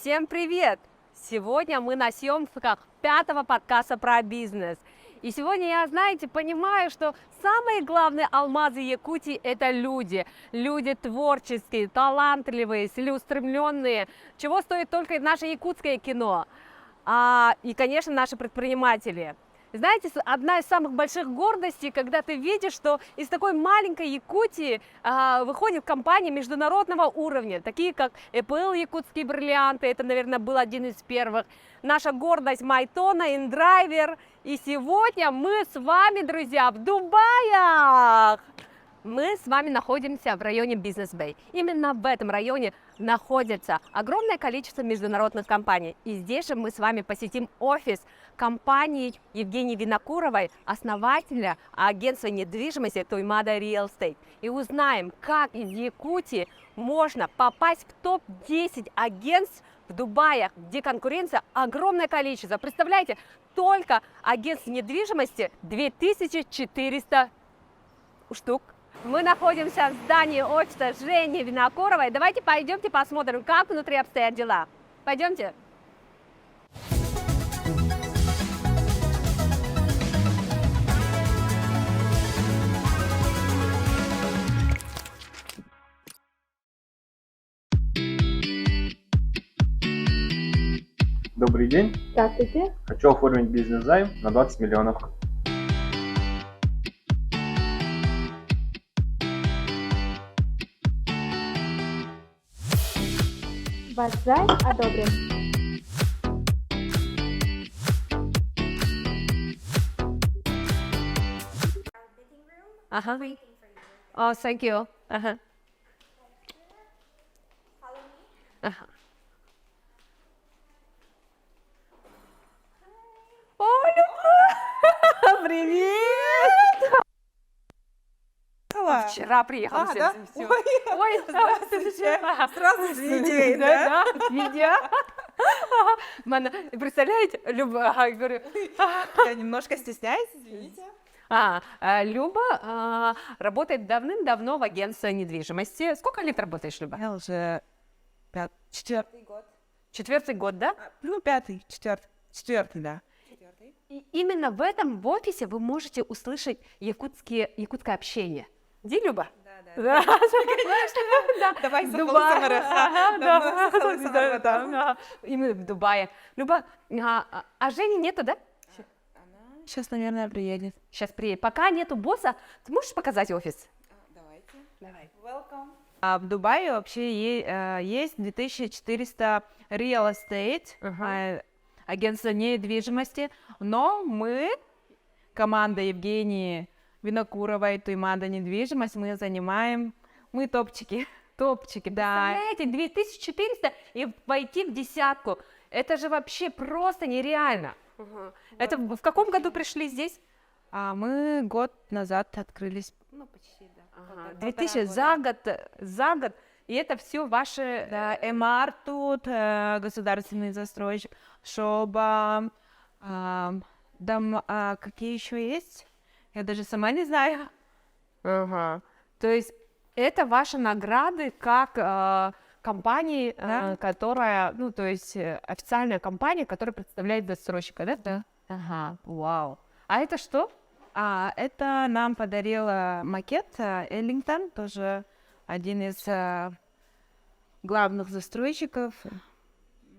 Всем привет! Сегодня мы на съемках 5-го подкаста про бизнес. И сегодня я, знаете, понимаю, что самые главные алмазы Якутии – это люди. Люди творческие, талантливые, целеустремленные. Чего стоит только наше якутское кино. И, конечно, наши предприниматели. Знаете, одна из самых больших гордостей, когда ты видишь, что из такой маленькой Якутии выходят компании международного уровня, такие как Apple Якутские бриллианты, это, наверное, был один из первых, наша гордость Майтона, InDriver. И сегодня мы с вами, друзья, в Дубаях! Мы с вами находимся в районе Бизнес-Бэй. Именно в этом районе находится огромное количество международных компаний. И здесь же мы с вами посетим офис компании Евгении Винокуровой, основателя агентства недвижимости Туймада Real Estate. И узнаем, как из Якутии можно попасть в топ-10 агентств в Дубае, где конкуренция огромное количество. Представляете, только агентств недвижимости 2400 штук. Мы находимся в здании офиса Жени Винокуровой. Давайте пойдемте посмотрим, как внутри обстоят дела. Пойдемте. Добрый день. Здравствуйте. Хочу оформить бизнес-займ на 20 миллионов. Ваш займ одобрен. Ага. Oh, thank you. Ага. Ага. О, Люба! Привет! Вчера приехала. Да? Всё. Ой, Ой, здравствуйте. Сразу с видео, да? Да, с видео. Представляете, Люба, говорю, Я немножко стесняюсь, извините. Люба работает давным-давно в агентстве недвижимости. Сколько лет работаешь, Люба? Я уже четвертый год. 4-й год, да? Пятый, четвертый, да. И именно в этом в офисе вы можете услышать якутское общение. Ди, Люба? Да, конечно. Да. Давай Дубай. Да. Именно в Дубае. Люба, а Жени нету, да? Сейчас, наверное, приедет. Сейчас приедет. Пока нету босса, ты можешь показать офис? Давайте. Давай. Welcome. В Дубае вообще есть 2400 real estate, агентства недвижимости, но мы, команда Евгении Винокуровой, Туймада недвижимость, мы топчики. Топчики, да. Представляете, 2400 и войти в десятку. Это же вообще просто нереально. Это в каком году пришли здесь? Мы год назад открылись. Ну, почти, да. 2000 за год. И это все ваши... Да, МР тут, государственный застройщик, Шоба, какие еще есть? Я даже сама не знаю. Ага. То есть это ваши награды как компании, Да. которая, ну, то есть официальная компания, которая представляет застройщика, да? Да. Ага, вау. А это что? Это нам подарил макет Эллингтон, тоже один из главных застройщиков.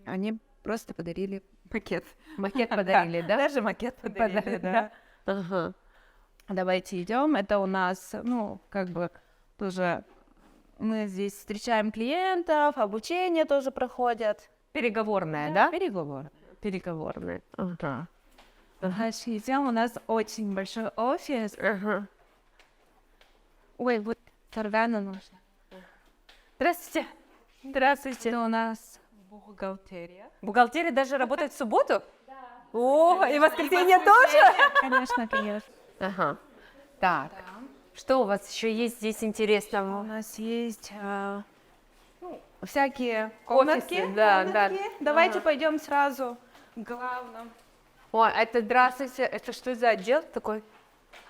Они просто подарили макет. Макет подарили, да? Даже макет подарили, да. Ага. Давайте идем. Это у нас, тоже мы здесь встречаем клиентов, обучение тоже проходят. Переговорная, да? Переговорные. Ага. Дальше идем. У нас очень большой офис. Ага. Ой, вот Таргана нужно. Здравствуйте. Здравствуйте. Это у нас бухгалтерия. Бухгалтерия даже работает в субботу? Да. О, и в воскресенье тоже? Конечно, конечно. Ага. Так. Что у вас еще есть здесь У интересного? нас есть всякие комнатки. Офисы, да, да. Давайте Ага. пойдем сразу к главному. О, это здравствуйте. Это что за отдел такой?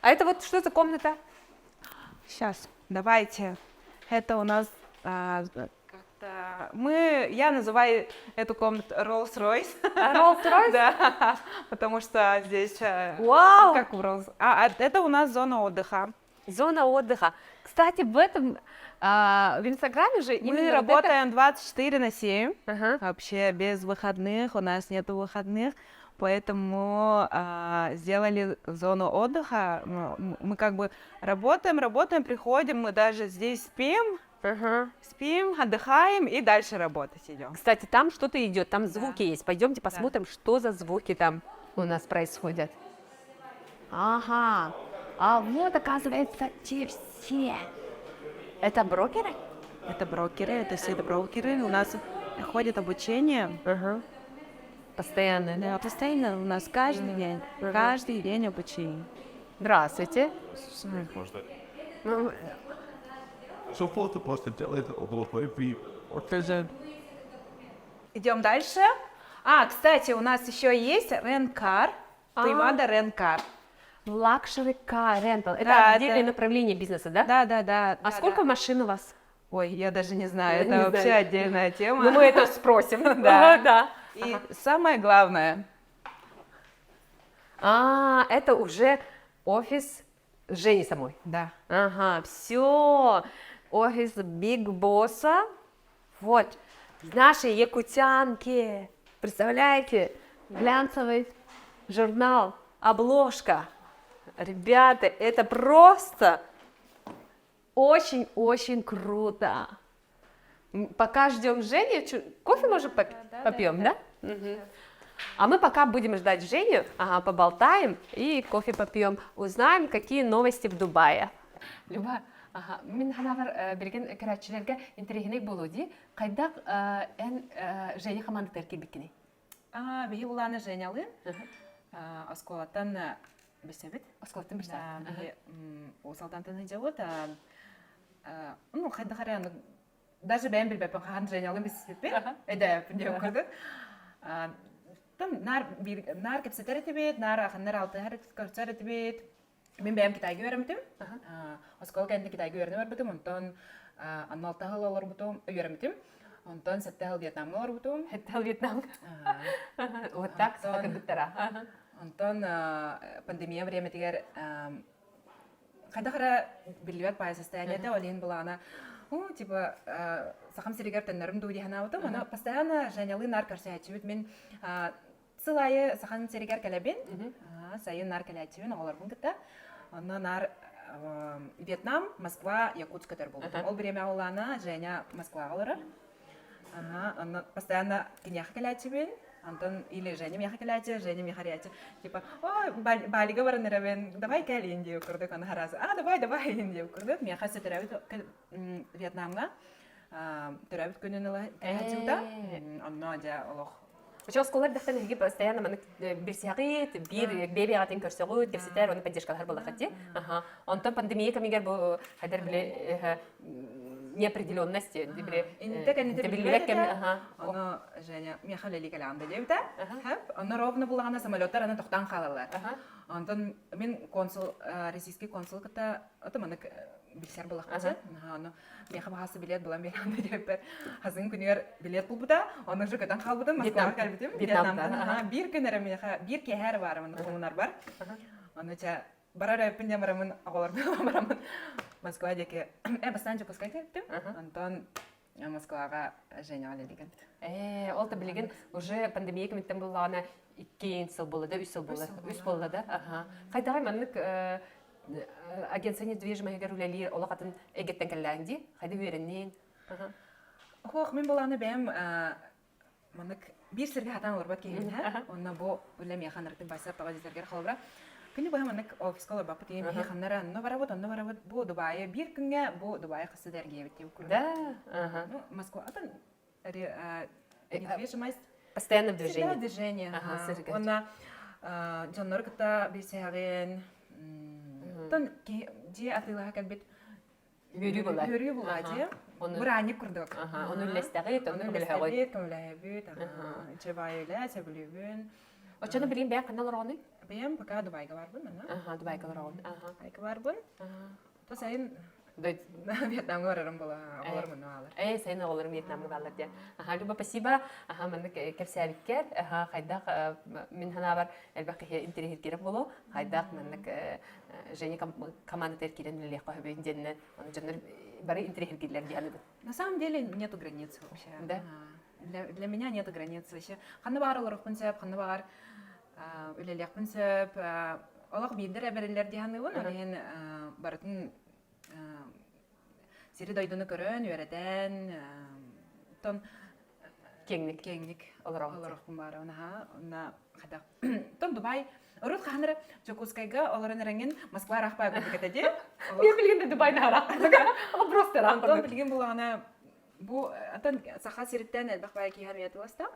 А это вот что за комната? Сейчас, давайте. Это у нас Я называю эту комнату Rolls-Royce. Rolls-Royce? Да, потому что здесь Вау! как в Rolls. Это у нас зона отдыха. Зона отдыха. Кстати, в Инстаграме же Мы именно вот это- работаем 24/7, Ага. вообще без выходных, у нас нет выходных, поэтому сделали зону отдыха. Мы как бы работаем, приходим, мы даже здесь спим, отдыхаем и дальше работать идем. Кстати, там что-то идет, там звуки есть. Пойдемте посмотрим, что за звуки там у нас происходят. Ага. А вот, оказывается, те все. Это брокеры? Это брокеры, это все брокеры. У нас ходит обучение. Ага. Постоянно. Да, постоянно у нас каждый день обучение. Здравствуйте. Ну, Så fort du potentiellt overlever orgasm. Идем дальше. Кстати, у нас еще есть рент-кар. Примада рент-кар. Luxury car rental. Это Да, отдельное это- направление бизнеса, да? Да. А сколько машин у вас? Ой, я даже не знаю, Не это вообще знаю. отдельная тема. Ну, мы это спросим. Да. Да. И самое главное, Это уже офис Жени самой. да. Ага, все. Офис Биг Босса. Вот. Наши якутянки. Представляете? Глянцевый журнал, обложка. Ребята, это просто очень-очень круто. Пока ждем Женю, кофе, может, попьем, да? Мгм. А мы пока будем ждать Женю, поболтаем и кофе попьем, узнаем, какие новости в Дубае. Люба, мен ханавар берген көрәтчілерге интерегенек болу ди, қайдақ Женя хаманды тәркел беккені? Бихи уланы Женялы, осколаттан бесебет. Осколаттан бір сәт. Бихи осалдан таны жауыт. Ну, қайда қараяны, даже бәйін білбәпін қан Женялы бесебет. Әді әпінде өкірді. Нар кепсетер етебет, нар ақындар алты әрі көрсер етебет. Мен бәйім китайғы өрімдім. Оскол кәнді китайғы өріні өрбітім. Онтан 16 хыл олар бұтым өрімдім. Онтан 7 хыл Вьетнамға олар бұтым. Это Вьетнам. Вот так, Антон. кондуктора. Онтан пандемия время тегер қайда қара білбәт бай состояниеде олейін бұлағына. Типа, сақам серегер тәнлерім дуйди хана бұтым. Ана постоянно Женялы нар көрсәтчібіт. Мен сылайы сақам серегер кәләбен. Сайын нар кәләтчібен оғалар бұн кітті. Онна нар Вьетнам, Москва, Якутск көтер болды. Ол біреме олана Женя Москва олары. Онна постоянно кенеқы кәләтчібен. Антон или Женя меха кәләтчі, Женя меха рәтчі. Типа, балиға барын әрәбен, давай кәлейін деп көрдік. Оны харасы, давай деп көрдік. Меха сі түрәбіт Вьетнамға. Түрәбіт күнін кәләтчі бұта. Онна жа олық. Сейчас сколар дахтан хиги постоянно манак бирсягит, беби агатын көрсөгөт, кепсетер, оны поддержкалар була хати. Онтон пандемия камигер бу хадер биле неопределенности, Оны Женя мехалели кәләмді деуді. Оны ровно бұлағына самолеттар аны тоқтан қалалар. Онтон мен российский консул кіта, оты манак білсер бұлақ қасы. Оны меха бағасы билет бұлан беремді деуіппер. Хазын күнігер билет бұл бұда, оны жүр көтен қал бұдым, Москваға кәлбітім. Вьетнамдан. Bir günere меха, bir кәхәр бар, онлар бар. Оны ча барар әпінде марамын, ағалармен марамын. Москва деке, бастан жүк Москва кәлбітім. Антон Москваға Женя әлі деген. Ол та билеген уже пандемия кеметтен булганы 2 жыл болды, 3 жыл болды. 3 болды да. Кайдагы маннык агентство недвижимости рулели олакатын эгеттен келләнди. Кайда береннен. Хох, мен боланы бәм маннык bir сирге хатан орбат кейген. Онна бу үлем яханыртын байсап багазитергер халыбра. Күні бұға маннык офиска олар бапы дейм, яханнара онна барабыт, бу Дубайы, бір күнге бу Дубайы қысы дәрге беттеу көрді. Да. Москва, атын недвижимость. Постоянно в движении. Движение. Сыргать. Онна жонлар кыта бесяген. Тон же атылаға кәлбет. Йөрү була. Йөрү була, же. Буранник күрдік. Оны үлестәгет, оны үлһәгет. Көмләбет, чебайылы, чебілебін. Очаны билген бәя канал раны? Бәйім пока Дубайға барбын, ана. Дубайга раны. Дубайға барбын. То сайын Вьетнамга барарым була, олар муну алар. Сәйін оларым Вьетнамға балар де. Люба, спасибо. Мәнік кәпсәліккер. Қайдақ, мен хана бар, әлбәқ интернет керек болу. Қайдақ мәнік және команда тәркелен лелек қойып өйінденіне. Жаныр бары интернет келер дейіні. На самом деле нету границ вообще. Да? Для меня нету границ вообще. Ханны бар олар өкпінсіп, ханны бар үлелек пінсіп. Олақ бейдер әбәрелер дейіні он, олеген барытын сири дойдуны көрін, өреден, тон кеңник оларықпын бары. Она қадақ. Тон Дубай. Орут қаныры Чокускайға оларын әріңін Москва рақпай көрдік әтәде. Мен білгенде Дубайны арақ. Просто арақ. Антон білген бұл ана бұл антон саха сирттен әлбақпай кейхан уятыласта.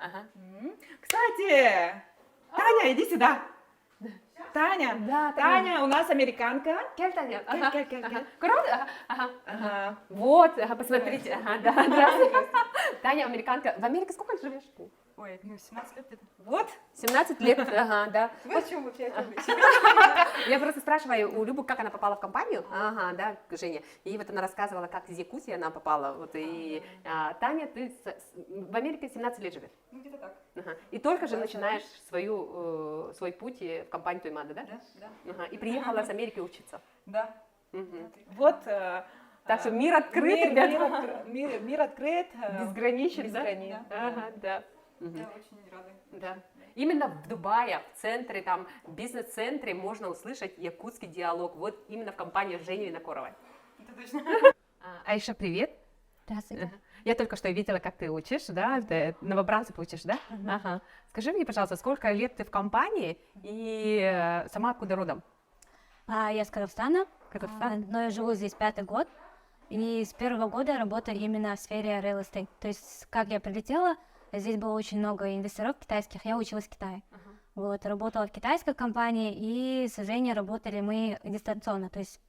Кстати, Таня, иди сюда. Таня, Да, Таня, у нас американка. Кель, Таня. Кель. Круто? Ага. Вот, посмотрите. Ага, да, здравствуйте. Таня, американка. В Америке сколько живешь? Ой, ну 17 лет. Вот. 17 лет, ага, да. Вот в чем вообще. Я просто спрашиваю у Любы, как она попала в компанию. Ага, да, Женя. И вот она рассказывала, как из Якутии она попала. Вот, и Таня, ты в Америке 17 лет живешь. Ну, где-то так. Ага. И только же начинаешь свой путь в компанию Туймада, да? Да. Ага. И приехала с Америки учиться. Да. Мгм. Вот. Так что мир открыт, ребята. Мир открыт. Безграничен, да? Безграничен, да. Ага, да. Мгм. Я очень рада. Да. Именно в Дубае, в центре, там, бизнес-центре можно услышать якутский диалог. Вот именно в компании Жени Винокуровой. Это точно. Айша, привет. Здравствуйте. Я только что видела, как ты учишь, да? Ты новобранцев учишь, да? Ага. Скажи мне, пожалуйста, сколько лет ты в компании и сама откуда родом? Я с Казахстана, Казахстан. но я живу здесь 5-й год. И с первого года работаю именно в сфере real estate. То есть, как я прилетела, здесь было очень много инвесторов китайских, я училась в Китае. Вот, работала в китайской компании, и с Женей работали мы дистанционно. То есть,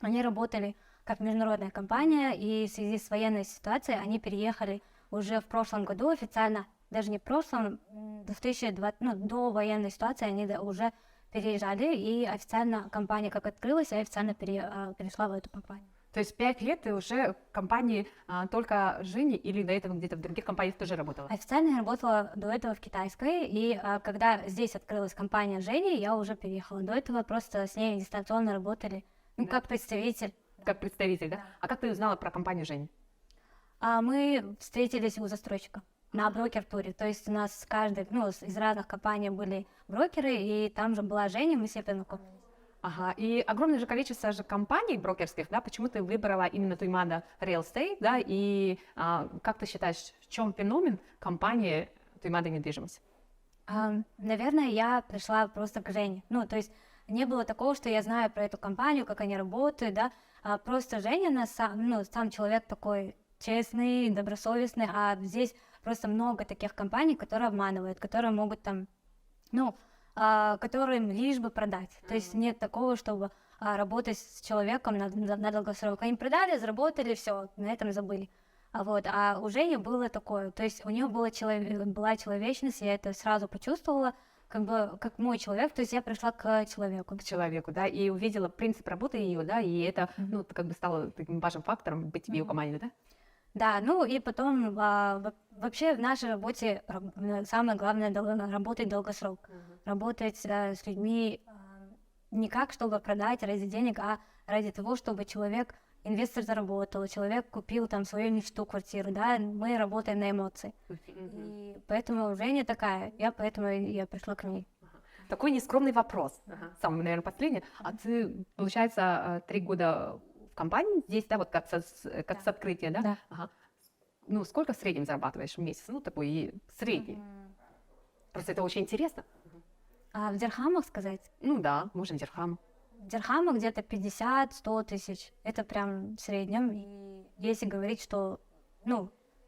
они работали как международная компания, и в связи с военной ситуацией они переехали уже в прошлом году официально, даже не в прошлом, в 2020, до военной ситуации они уже переезжали, и официально компания как открылась, я официально перешла в эту компанию. То есть 5 лет ты уже в компании только Жени или до этого где-то в других компаниях тоже работала? Официально я работала до этого в китайской, и когда здесь открылась компания Жени, я уже переехала. До этого просто с ней дистанционно работали, как представитель. Как представитель, да? А как ты узнала про компанию Жени? Мы встретились у застройщика на брокер-туре. То есть у нас каждый, из разных компаний были брокеры, и там же была Женя, мы все познакомились. Ага, и огромное же количество же компаний брокерских, да, почему ты выбрала именно Туймада Real Estate, да, и как ты считаешь, в чем феномен компании Туймада недвижимость? Наверное, я пришла просто к Жене, то есть не было такого, что я знаю про эту компанию, как они работают, да, просто Женя, сам человек такой честный, добросовестный, а здесь просто много таких компаний, которые обманывают, которые могут там, которым лишь бы продать. То есть нет такого, чтобы работать с человеком на долгосрок. Они продали, заработали, все, на этом забыли. А у Жени было такое, то есть у нее была человечность, я это сразу почувствовала, как мой человек, то есть я пришла к человеку. К человеку, да, и увидела принцип работы ее, да, и это, стало таким важным фактором быть тебе в команде, да? Да, и потом вообще в нашей работе самое главное работать долгосрок. Работать с людьми не как, чтобы продать ради денег, а ради того, чтобы инвестор заработал, человек купил там свою мечту, квартиру, да, мы работаем на эмоции. И поэтому Женя такая, поэтому я пришла к ней. Такой нескромный вопрос, самый, наверное, последний. А ты, получается, 3 года в компании здесь, да, вот как с открытия, да? Да. Ага. Сколько в среднем зарабатываешь в месяц? Такой средний. Просто это очень интересно. А в дирхамах сказать? Да, можно дирхам. В дирхамах где-то 50-100 тысяч. Это прям в среднем. И если говорить, что,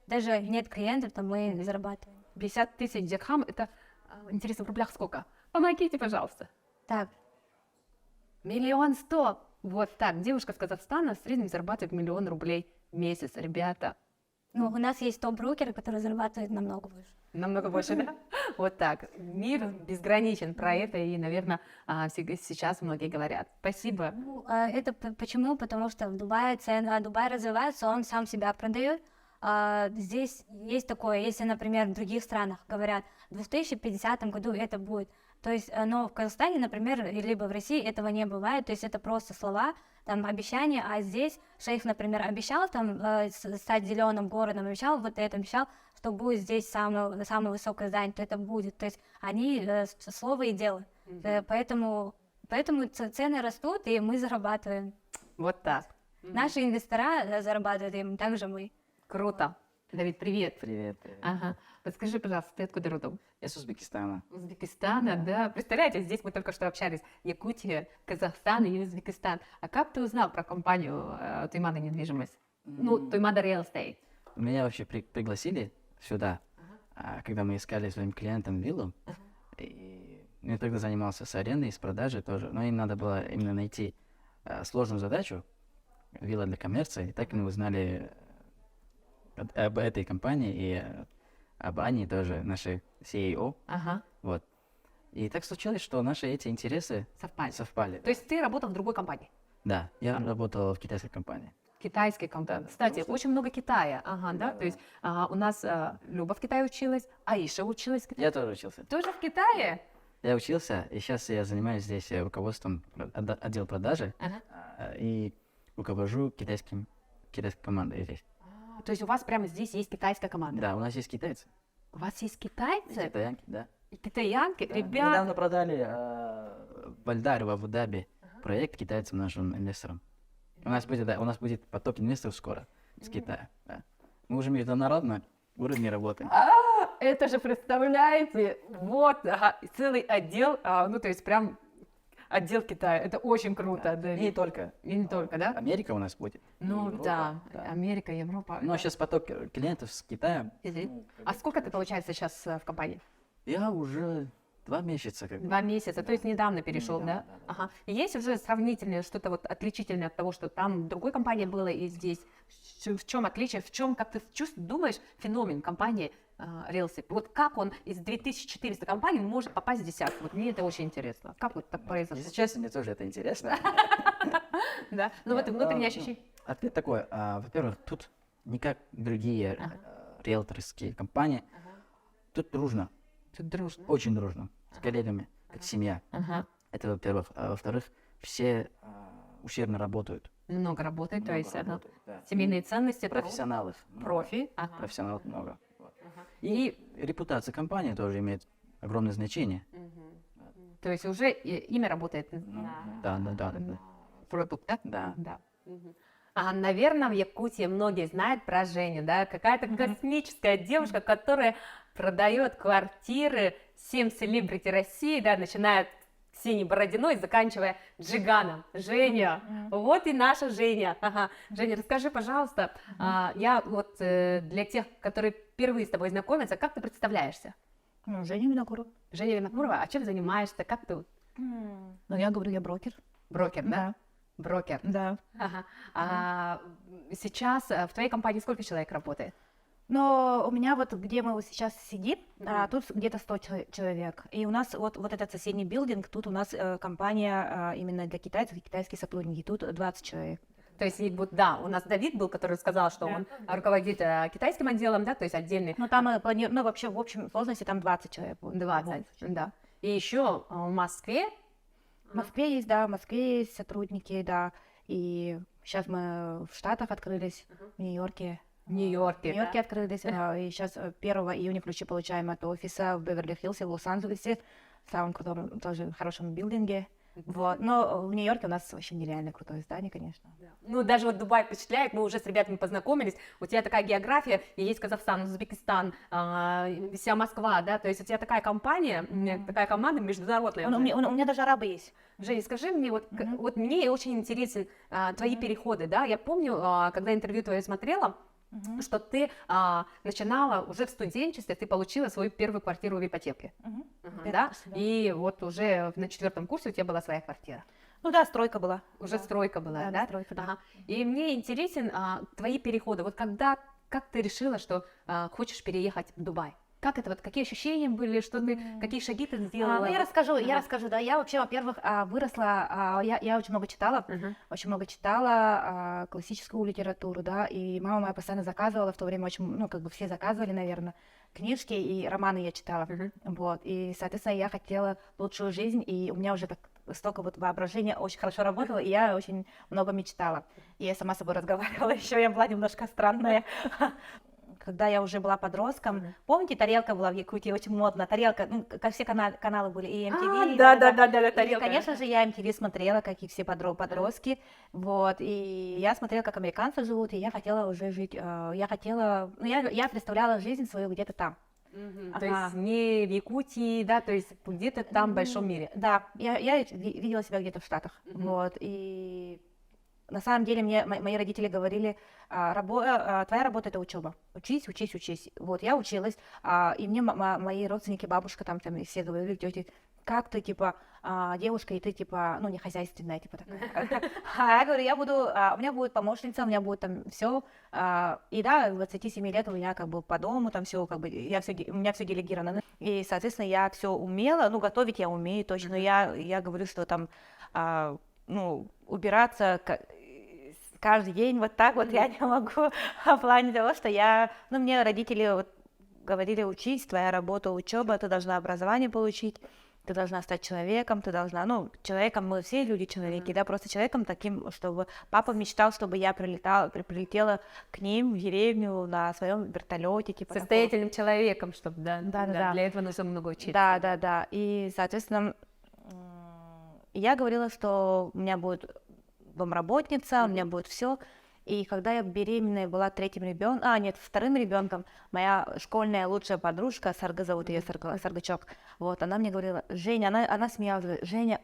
даже нет клиентов, то мы зарабатываем. 50 тысяч дирхам, это, интересно, в рублях сколько? Помогите, пожалуйста. Так. 1 100 000. Вот так, девушка с Казахстана в среднем зарабатывает 1 000 000 рублей в месяц, ребята. Ну, у нас есть топ-брокеры, которые зарабатывают намного больше. Намного больше, да? Вот так. Мир безграничен про это, и, наверное, сейчас многие говорят. Спасибо. Ну, это почему? Потому что в Дубае Дубай развивается, он сам себя продает. Здесь есть такое, если, например, в других странах говорят, в 2050 году это будет. То есть, но в Казахстане, например, либо в России этого не бывает, то есть это просто слова, там обещания, а здесь шейх, например, обещал там стать зеленым городом, обещал вот это, обещал, что будет здесь самое высокое здание, то это будет. То есть они слово и дело. Поэтому цены растут, и мы зарабатываем. Вот так. Наши инвестора зарабатывают, и также мы. Круто. Давид, привет. Привет. Ага. Подскажи, пожалуйста, ты откуда родом? Я с Узбекистана. Узбекистана, да. Представляете, здесь мы только что общались. Якутия, Казахстан и Узбекистан. А как ты узнал про компанию Туймада недвижимость? Ну, Туймада Real Estate. Меня вообще пригласили сюда, когда мы искали своим клиентам виллу. И я тогда занимался с арендой, с продажей тоже. Но им надо было именно найти сложную задачу, вилла для коммерции. И так мы узнали об этой компании и об Ане тоже, нашей CEO. Ага. Вот. И так случилось, что наши эти интересы совпали. То есть ты работал в другой компании? Да, я работал в китайской компании. Китайской компании. Кстати, очень много Китая. Ага, да? То есть у нас Люба в Китае училась, Аиша училась в Китае. Я тоже учился. Тоже в Китае? Я учился, и сейчас я занимаюсь здесь руководством отдела продажи Ага. и руковожу китайской командой здесь. То есть у вас прямо здесь есть китайская команда? Да, у нас есть китайцы. У вас есть китайцы? Китаянки, да. И китаянки? Да. Ребят, Недавно продали в Альдаре, в Абу-Даби проект китайцам, нашим инвесторам. У нас будет поток инвесторов скоро из Китая. Да. Мы уже международно уровне работаем. это же, представляете, вот целый отдел, ну, то есть прям отдел Китая. Это очень круто. Да. И не только. И не только, да? Америка у нас будет. Ну, Европа, да, да. Америка, Европа. Но сейчас поток клиентов с Китая. А сколько ты, получается, сейчас в компании? Я уже 2 месяца. 2 месяца, то есть недавно перешел, да? Ага. И есть уже сравнительное, что-то вот отличительное от того, что там в другой компании было и здесь? В чем отличие? В чем, как ты думаешь, феномен компании Real Estate? Вот как он из 2400 компаний может попасть в десятку? Вот мне это очень интересно. Как вот так произошло? Если честно, мне тоже это интересно. Да? Ну вот внутреннее ощущение. Ответ такой. Во-первых, тут не как другие риэлторские компании. Тут дружно. Тут дружно. Очень дружно. С коллегами, как семья. Ага. Это во-первых. А во-вторых, все усердно работают. Много работает, то Много есть работают, да. семейные ценности, это Профессионалов. много. профи. Ага. Профессионалов много. Вот. И репутация компании тоже имеет огромное значение. То есть уже имя работает Да. продукт, да? Да. Да. Наверное, в Якутии многие знают про Женю, да? Какая-то космическая девушка, которая продает квартиры всем селебрити России, да, начиная от Ксении Бородиной, заканчивая Джиганом. Женя, вот и наша Женя. Ага. Женя, расскажи, пожалуйста, я вот для тех, которые впервые с тобой знакомятся, как ты представляешься? Ну, Женя Винокурова. Женя Винокурова, а чем занимаешься? Как ты? Ну, я говорю, я брокер. Брокер, да? Брокер. Да. Ага. Сейчас в твоей компании сколько человек работает? Но у меня вот, где мы вот сейчас сидим, тут где-то 100 человек. И у нас вот этот соседний билдинг, тут у нас компания именно для китайцев, и китайские сотрудники, тут 20 человек. То есть, вот, да, у нас Давид был, который сказал, что он руководит китайским отделом, да, то есть отдельный. Ну, там мы планируем, ну, вообще, в общем сложности там 20 человек будет. 20, да. И еще в Москве. В Москве есть, да, в Москве есть сотрудники, да. И сейчас мы в Штатах открылись, в Нью-Йорке. В Нью-Йорке, В Нью-Йорке открылись, да, и сейчас 1 июня ключи получаем от офиса в Беверли-Хиллсе, в Лос-Анджелесе, в самом крутом, тоже хорошем билдинге. Вот. Но в Нью-Йорке у нас вообще нереально крутое здание, конечно. Ну, даже вот Дубай впечатляет, мы уже с ребятами познакомились, у тебя такая география, и есть Казахстан, Узбекистан, вся Москва, да, то есть у тебя такая компания, такая команда международная. У меня даже арабы есть. Женя, скажи мне, вот мне очень интересен твои переходы, да, я помню, когда интервью твое смотрела, что ты начинала уже в студенчестве, ты получила свою первую квартиру в ипотеке, да? И вот уже на 4 курсе у тебя была своя квартира. Ну да, стройка была. Уже стройка была, да? стройка, да. Ага. И мне интересен твои переходы. Вот когда как ты решила, что хочешь переехать в Дубай? Как это, вот какие ощущения были, что ты, какие шаги ты сделала? Ну, я расскажу, да. Я вообще, во-первых, выросла, я очень много читала, классическую литературу, да, и мама моя постоянно заказывала, в то время очень, ну, как бы все заказывали, наверное, книжки и романы я читала, вот, и, соответственно, я хотела лучшую жизнь, и у меня уже так столько вот воображения очень хорошо работало, и я очень много мечтала. И я сама с собой разговаривала, еще я была немножко странная. Когда я уже была подростком, помните, тарелка была в Якутии, очень модно, тарелка, ну, как все каналы были, и MTV. Да, И, тарелка. конечно же, я MTV смотрела, как и все подростки, вот, и я смотрела, как американцы живут, и я хотела уже жить, я представляла жизнь свою где-то там. То есть не в Якутии, да, то есть где-то там в большом мире. Да, я видела себя где-то в Штатах, вот, и на самом деле мне мои родители говорили, твоя работа — это учеба, учись. Вот, я училась, и мне мои родственники, бабушка там и все говорили, тети, как ты, типа, девушка, и ты, типа, ну, не хозяйственная, типа, такая. А я говорю, у меня будет помощница, у меня будет там все, и да, 27 лет у меня как бы по дому, там все, как бы, у меня все делегировано, и, соответственно, я все умела, ну, готовить я умею точно, но я говорю, что там, ну, убираться каждый день вот так вот я не могу, в плане того, что мне родители вот говорили, учись, твоя работа, учеба, ты должна образование получить, ты должна стать человеком, человеком, мы все люди человеки, да, просто человеком таким, чтобы папа мечтал, чтобы я прилетела к ним в деревню на своем вертолете, типа Состоятельным человеком, чтобы, да, Да. для этого нужно много учиться. Да, и, соответственно, я говорила, что у меня будет домработница, у меня будет все. И когда я беременная была вторым ребенком, моя школьная лучшая подружка, Сарга зовут ее, Саргачок, вот, она мне говорила, Женя, она смеялась, говорит, Женя,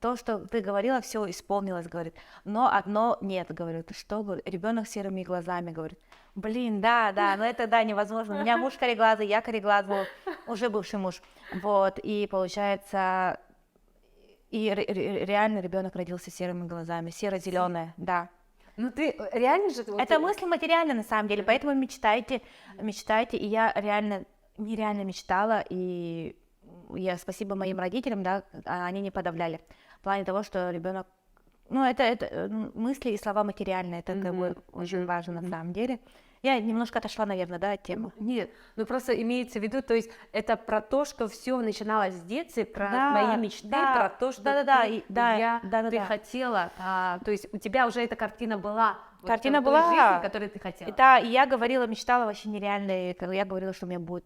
то, что ты говорила, все исполнилось, говорит, но одно нет, говорит, что, ребенок с серыми глазами, говорит, блин, да, но это, да, невозможно, у меня муж кореглазый, я кореглазый, уже бывший муж, вот, и получается, и реально ребенок родился с серыми глазами, серо-зеленая, да. Ну ты реально же... Это мысли материальные на самом деле, поэтому мечтайте, и я нереально мечтала, и я спасибо моим родителям, да, они не подавляли, в плане того, что ребенок, это мысли и слова материальные, это как бы очень важно на самом деле. Я немножко отошла, наверное, да, от темы. Нет, просто имеется в виду, то есть это про то, что все начиналось с детства, про твои мечты, про то, что ты хотела, то есть у тебя уже эта картина была. Картина той была, жизни, которую ты хотела. Да, и я говорила, мечтала вообще нереально, я говорила, что у меня будет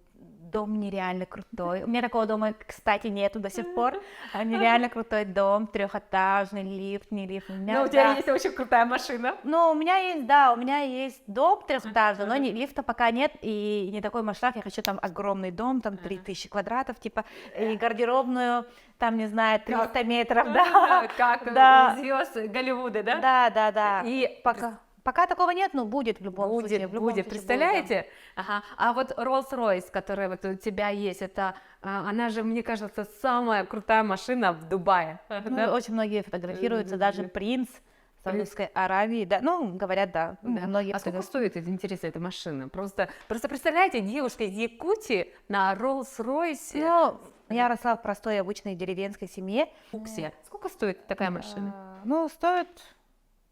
дом нереально крутой. У меня такого дома, кстати, нету до сих пор. Нереально крутой дом, трехэтажный, лифт, не лифт. У тебя есть очень крутая машина. У меня есть дом трехэтажный, но лифта пока нет, и не такой масштаб. Я хочу там огромный дом, там 3000 квадратов, типа, и гардеробную, там, не знаю, 300 метров, да. Как у звезд Голливуда, да? Да. И Пока такого нет, но будет в любом случае. Будет, представляете? Ага. А вот Rolls-Royce, которая вот у тебя есть, она же, мне кажется, самая крутая машина в Дубае. Очень многие фотографируются, даже принц Саудовской Аравии, да, говорят, да. Многие сколько стоит, интересно, эта машина? Просто представляете, девушка из Якутии на Rolls-Royce. Я росла в простой, обычной деревенской семье. Сколько стоит такая машина? Стоит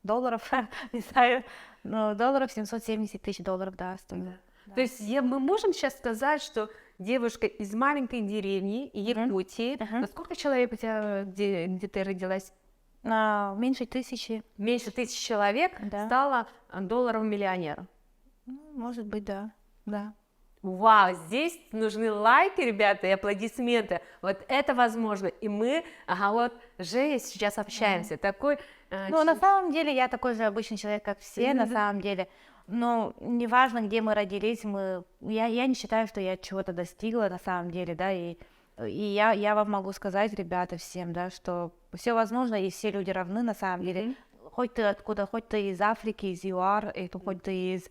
долларов, не знаю, долларов 770 тысяч долларов, да, стоит. То есть мы можем сейчас сказать, что девушка из маленькой деревни Якутии, сколько человек у тебя, где ты родилась? Меньше 1000. Меньше 1000 человек стала долларовым миллионером. Может быть, да. Вау, здесь нужны лайки, ребята, и аплодисменты. Вот это возможно. И мы, Женя, сейчас общаемся. Такой... на самом деле, я такой же обычный человек, как все, на самом деле. Но неважно, где мы родились, я не считаю, что я чего-то достигла, на самом деле, да, и я вам могу сказать, ребята, всем, да, что все возможно, и все люди равны, на самом деле. Хоть ты откуда, хоть ты из Африки, из ЮАР, хоть ты из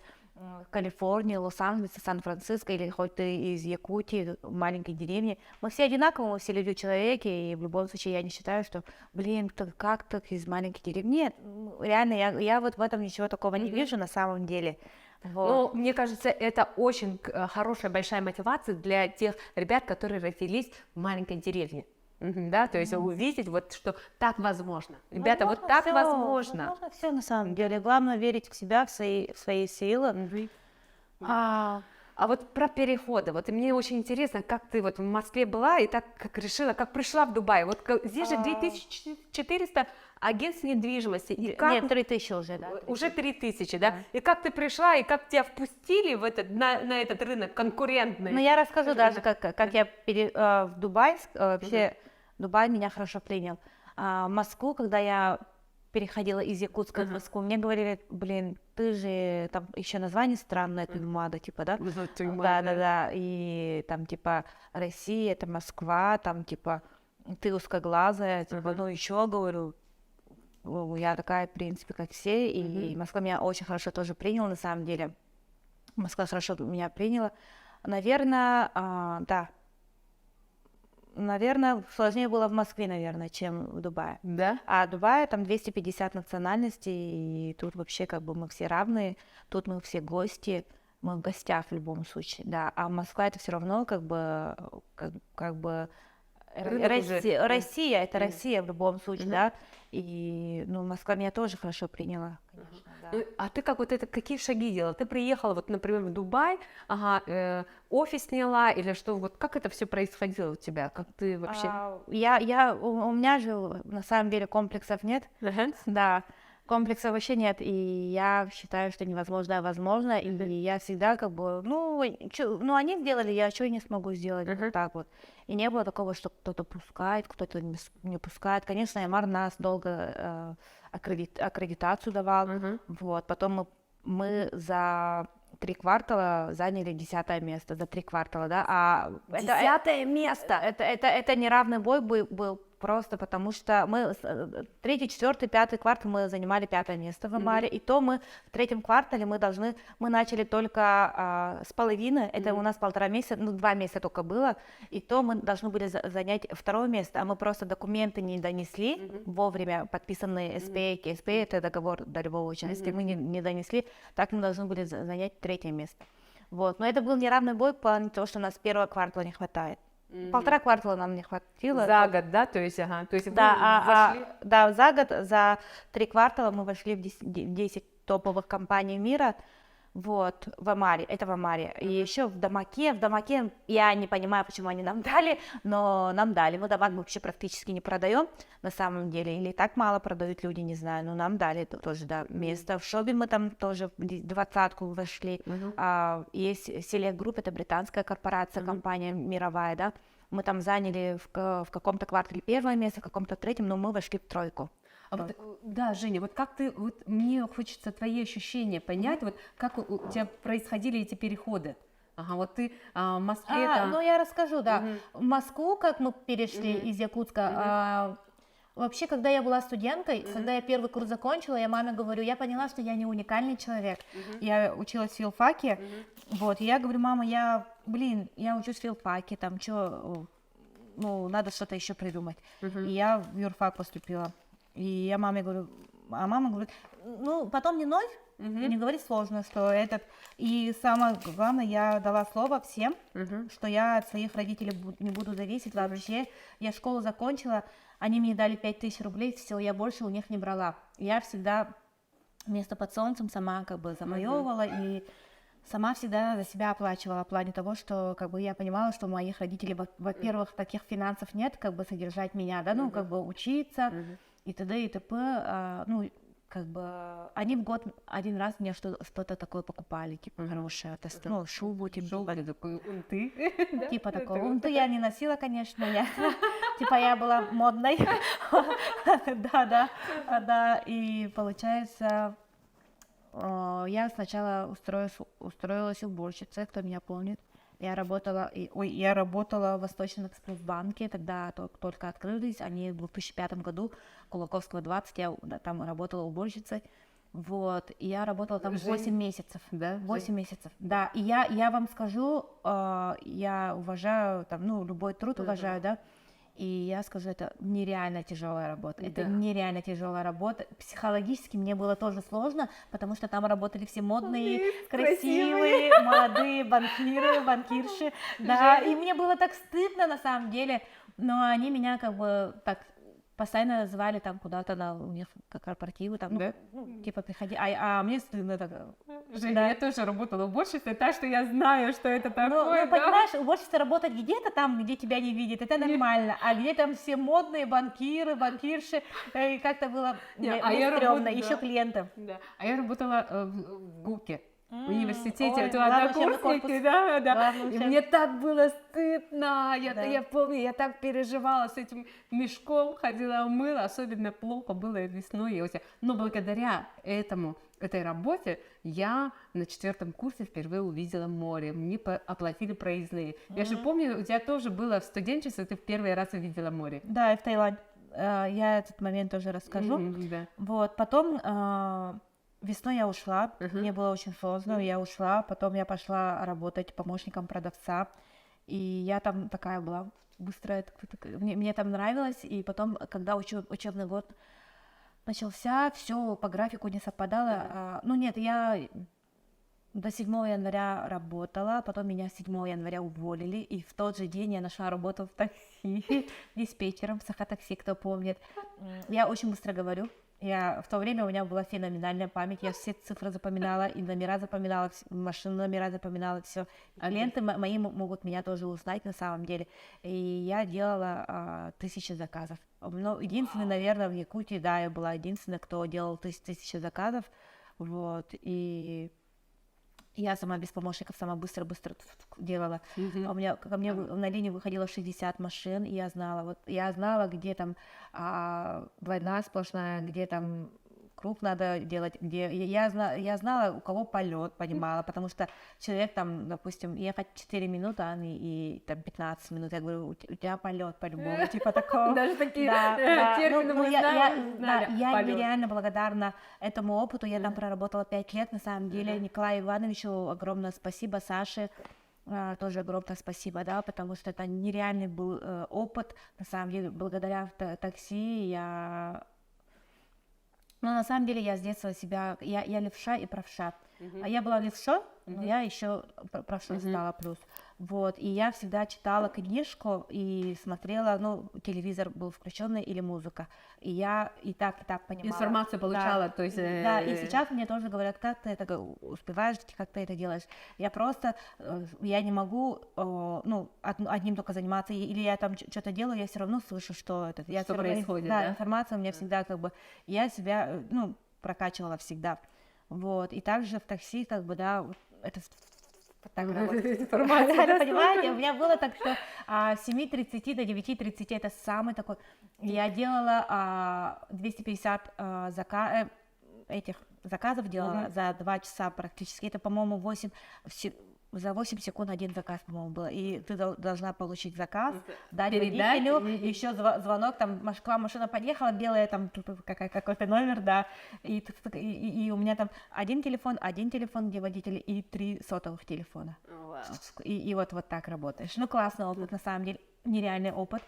Калифорнии, Лос-Анджелеса, Сан-Франциско, или хоть ты из Якутии, маленькой деревни, мы все одинаковые, мы все люди-человеки, и в любом случае я не считаю, что, как так из маленькой деревни. Нет, реально, я вот в этом ничего такого не вижу на самом деле. Вот. Ну, мне кажется, это очень хорошая, большая мотивация для тех ребят, которые родились в маленькой деревне. Да, то есть увидеть, вот, что так возможно. Ребята, вот так возможно. Возможно все на самом деле. Главное верить в себя, в свои силы. А, А вот про переходы, вот и мне очень интересно, как ты вот в Москве была и так как решила, как пришла в Дубай. Вот здесь же 2400 агентств недвижимости. И как... Нет, 3000 уже, да. Уже 3000, да? И как ты пришла, и как тебя впустили в этот, на этот рынок конкурентный? Ну, я расскажу даже, как я в Дубай, вообще Дубай меня хорошо принял. В Москву, когда я переходила из Якутска в Москву, мне говорили, блин, ты же, там еще название странное, Туймада, типа, да? Да, и там, типа, Россия, это Москва, там, типа, ты узкоглазая, типа, ну, еще, говорю, я такая, в принципе, как все, и Москва меня очень хорошо тоже приняла, на самом деле. Москва хорошо меня приняла. Наверное, да. Наверное, сложнее было в Москве, наверное, чем в Дубае. Да? А в Дубае там 250 национальностей, и тут вообще как бы мы все равные, тут мы все гости, мы в гостях в любом случае, да. А Москва это все равно как бы Рынок уже. Россия, это Россия в любом случае, да. И, ну, Москва меня тоже хорошо приняла, конечно, да. Ну, а ты как вот это, какие шаги делала? Ты приехала, вот, например, в Дубай, офис сняла, или что, вот как это все происходило у тебя? Как ты вообще... У меня же на самом деле комплексов нет, да, комплексов вообще нет, и я считаю, что невозможно, возможно, и я всегда как бы, ну они сделали, я что не смогу сделать, вот так вот. И не было такого, что кто-то пускает, кто-то не пускает. Конечно, Амар нас долго аккредитацию давал, вот, потом мы за 3 квартала заняли 10 место, за 3 квартала, да, 10 место! Это неравный бой был просто потому, что мы 3, 4, 5 квартал мы занимали 5 место в Амаре, и то мы в 3 квартале мы начали только с половины, это у нас 1,5 месяца, 2 месяца только было, и то мы должны были занять 2 место, а мы просто документы не донесли вовремя, подписанные СП, СП это договор долевого участия, мы не донесли, так мы должны были занять 3 место. Вот, но это был неравный бой, по тому, что у нас 1 квартала не хватает. 1,5 квартала нам не хватило. За год, да? То есть, то есть да, вы вошли... да, за год, за 3 квартала мы вошли в 10 топовых компаний мира, вот, в Амаре, это в Амаре. И еще в Дамаке я не понимаю, почему они нам дали, но нам дали. Мы Дамак вообще практически не продаем на самом деле, или так мало продают люди, не знаю, но нам дали тоже, да, место. В Шобе мы там тоже в 20-ку вошли. Есть Select Group, это британская корпорация, компания мировая, да. Мы там заняли в каком-то квартале 1 место, в каком-то 3, но мы вошли в 3. Да, Женя, вот как ты, вот мне хочется твои ощущения понять, вот как у тебя происходили эти переходы. Вот ты в Москве там... Ну я расскажу, да. В Москву, как мы перешли из Якутска, вообще, когда я была студенткой, когда я 1 курс закончила, я маме говорю, я поняла, что я не уникальный человек. Я училась в филфаке, вот, и я говорю, мама, я учусь в филфаке, там, надо что-то еще придумать. И я в юрфак поступила. И я маме говорю, а мама говорит, потом не ной, не говори сложно, что этот... И самое главное, я дала слово всем, что я от своих родителей не буду зависеть вообще. Я школу закончила, они мне дали 5000 рублей, все, я больше у них не брала. Я всегда место под солнцем сама как бы замоевывала и сама всегда за себя оплачивала в плане того, что как бы я понимала, что у моих родителей, во-первых, таких финансов нет, как бы содержать меня, да, как бы учиться и т.д. и т.п. Как бы они в год 1 раз мне что-то такое покупали, типа хорошее, шубу, типа унты. Типа такого. Унты я не носила, конечно, типа я была модной. Да, и получается, я сначала устроилась уборщицей, кто меня помнит. Я работала в Восточном экспресс-банке, тогда только открылись, они в 2005 году, Кулаковского 20, я там работала уборщицей, вот, и я работала там 8 месяцев, да, 8 месяцев, да, и я вам скажу, я уважаю, там, любой труд уважаю, да, И я скажу, это нереально тяжелая работа. Это Да. нереально тяжелая работа. Психологически мне было тоже сложно, потому что там работали все модные, красивые, молодые банкиры, банкирши. Да, и мне было так стыдно на самом деле, но они меня как бы так постоянно звали там куда-то у них корпоративы, там, Да? типа приходи, а мне стыдно так. Женя, Да. я тоже работала в уборщице, так что я знаю, что это такое. Ну, да. понимаешь, уборщица работать где-то там, где тебя не видят, это нормально, а где там все модные банкиры, банкирши, и как-то было Не, мне а я стрёмно, работала, еще да. клиентов. Да. А я работала в ГУКе, в университете, ой, это главный учебный однокурсники, корпус. да, да. Главный И учебный. мне так было стыдно, Да. я помню, я так переживала с этим мешком, ходила мыла, особенно плохо было весной и осенью. Но благодаря этой работе я на 4 курсе впервые увидела море, мне оплатили проездные. Я же помню, у тебя тоже было в студенчестве, ты в первый раз увидела море. Да, и в Таиланд. Я этот момент тоже расскажу. Да. Вот, потом весной я ушла, мне было очень сложно, я ушла, потом я пошла работать помощником продавца, и я там такая была быстрая, мне там нравилось, и потом, когда учебный год начался, все по графику не совпадало, ну нет, я до 7 января работала, потом меня 7 января уволили, и в тот же день я нашла работу в такси диспетчером в Сахатакси, кто помнит. Я очень быстро говорю. В то время у меня была феноменальная память, я все цифры запоминала, и номера запоминала, машины номера запоминала, все. Клиенты мои могут меня тоже узнать на самом деле. И я делала 1000 заказов. Ну, единственный, наверное, в Якутии, да, я была единственной, кто делал 1000 заказов. Вот, и я сама без помощников, сама быстро делала. У меня ко мне на линию выходило 60 машин, и я знала, где там двойная сплошная, где там круг надо делать, где я знала, у кого полет, понимала, потому что человек там, допустим, ехать 4 минуты, и там 15 минут, я говорю, у тебя полет по-любому, типа такого. Даже такие Да. термины мы знали. Я Полет. нереально благодарна этому опыту, я там проработала 5 лет, на самом деле, Николаю Ивановичу огромное спасибо, Саше, тоже огромное спасибо, да, потому что это нереальный был опыт, на самом деле, благодаря такси но на самом деле я с детства я левша и правша. А я была левша, но я еще правшой стала плюс. Вот, и я всегда читала книжку и смотрела, ну, телевизор был включенный или музыка. И я и так понимала. Информацию получала, то есть... Да, и сейчас мне тоже говорят, как ты это успеваешь, как ты это делаешь. Я просто, я не могу, ну, одним только заниматься, или я там что-то делаю, я все равно слышу, что это. Что происходит, да? Информация у меня всегда как бы, я себя, ну, прокачивала всегда. Вот, и также в такси, как бы, да, это так работает. Информация, Понимаете, у меня было так, что с 7:30 до 9:30 это самый такой, я делала 250 заказов делала за 2 часа практически, это, по-моему, за 8 секунд один заказ, по-моему, было, и ты должна получить заказ, дать передать, водителю, еще звонок, там машина подъехала, белая, там какой-то номер, да, и у меня там один телефон, где водитель, и 3 сотовых телефона, и вот так работаешь. Ну, классный опыт, на самом деле, нереальный опыт.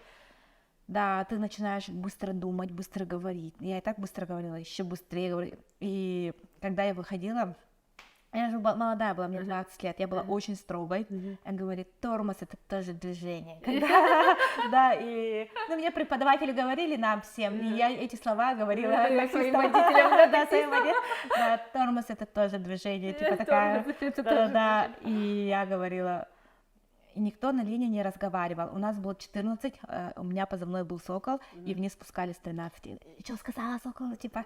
Да, ты начинаешь быстро думать, быстро говорить. Я и так быстро говорила, еще быстрее говорила. И когда я выходила, я же молодая была, мне 20 лет, я была очень строгой. Я говорю, тормоз — это тоже движение. Да, и мне преподаватели говорили нам всем, и я эти слова говорила своим водителям. да, своим водителям. Да, тормоз — это тоже движение, типа такая. Да, и я говорила... И никто на линии не разговаривал. У нас было 14, у меня позывной был Сокол, и вниз спускались 13. Что сказала Сокол? Типа,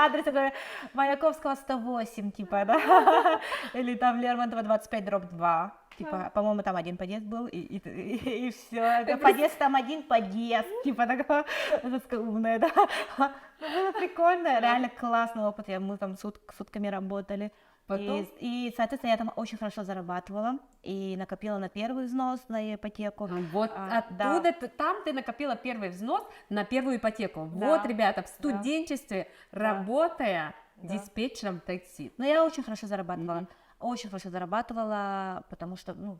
адрес такой, Маяковского 108, типа, да, или там Лермонтова 25/2. Типа, по-моему, там один подъезд был, и все. Подъезд, там один подъезд, типа, такое умное, да. Было прикольно, реально классный опыт, мы там сутками работали. И, соответственно, я там очень хорошо зарабатывала и накопила на первый взнос на ипотеку. Вот оттуда там ты накопила первый взнос на первую ипотеку. Вот, ребята, в студенчестве, работая диспетчером такси. Но я очень хорошо зарабатывала. Очень хорошо зарабатывала, потому что, ну,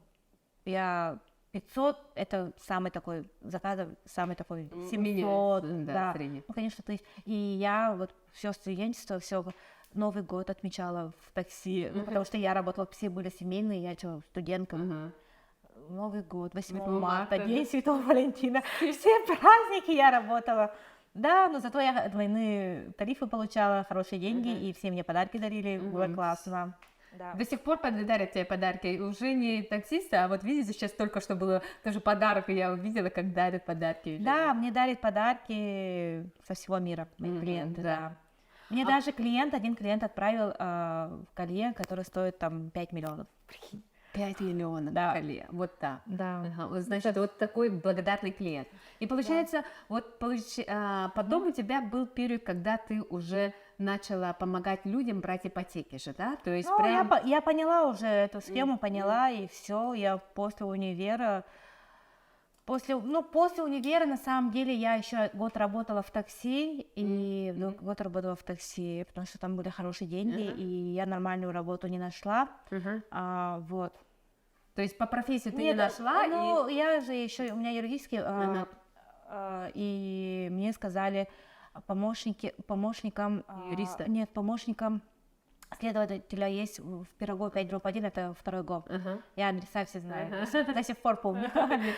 я 500 это самый такой заказ, самый такой 700, Минимум, да. средний. Ну, конечно, ты. И я вот все студенчество, все Новый год отмечала в такси, ну, потому что я работала, все были семейные, я что, студентка. Новый год, 8 марта, да. День Святого Валентина, все праздники я работала. Да, но зато я двойные тарифы получала, хорошие деньги, и все мне подарки дарили, было классно. Да. До сих пор дарят тебе подарки. Уже не таксисты, а вот видите, сейчас только что было тоже подарок, и я увидела, как дарят подарки. Да, мне дарят подарки со всего мира, мои клиенты, да. Мне даже один клиент отправил колье, которое стоит там 5 миллионов. 5 миллионов, Да. колье. Вот так. Да. Ага, вот, значит, вот такой благодарный клиент. И получается, вот потом у тебя был период, когда ты уже начала помогать людям брать ипотеки же, да? То есть Ну, прям... я поняла уже эту схему, поняла, и все, я после универа, после универа, на самом деле, я еще год работала в такси, и год работала в такси, потому что там были хорошие деньги, и я нормальную работу не нашла, вот. То есть по профессии ты не Нет, нашла, ну, я же еще, у меня юридический, и мне сказали помощникам Юриста? Нет, помощникам следователя есть в Пирогу 5 дробь 1, это второй год. Я адреса все знаю, до сих пор помню.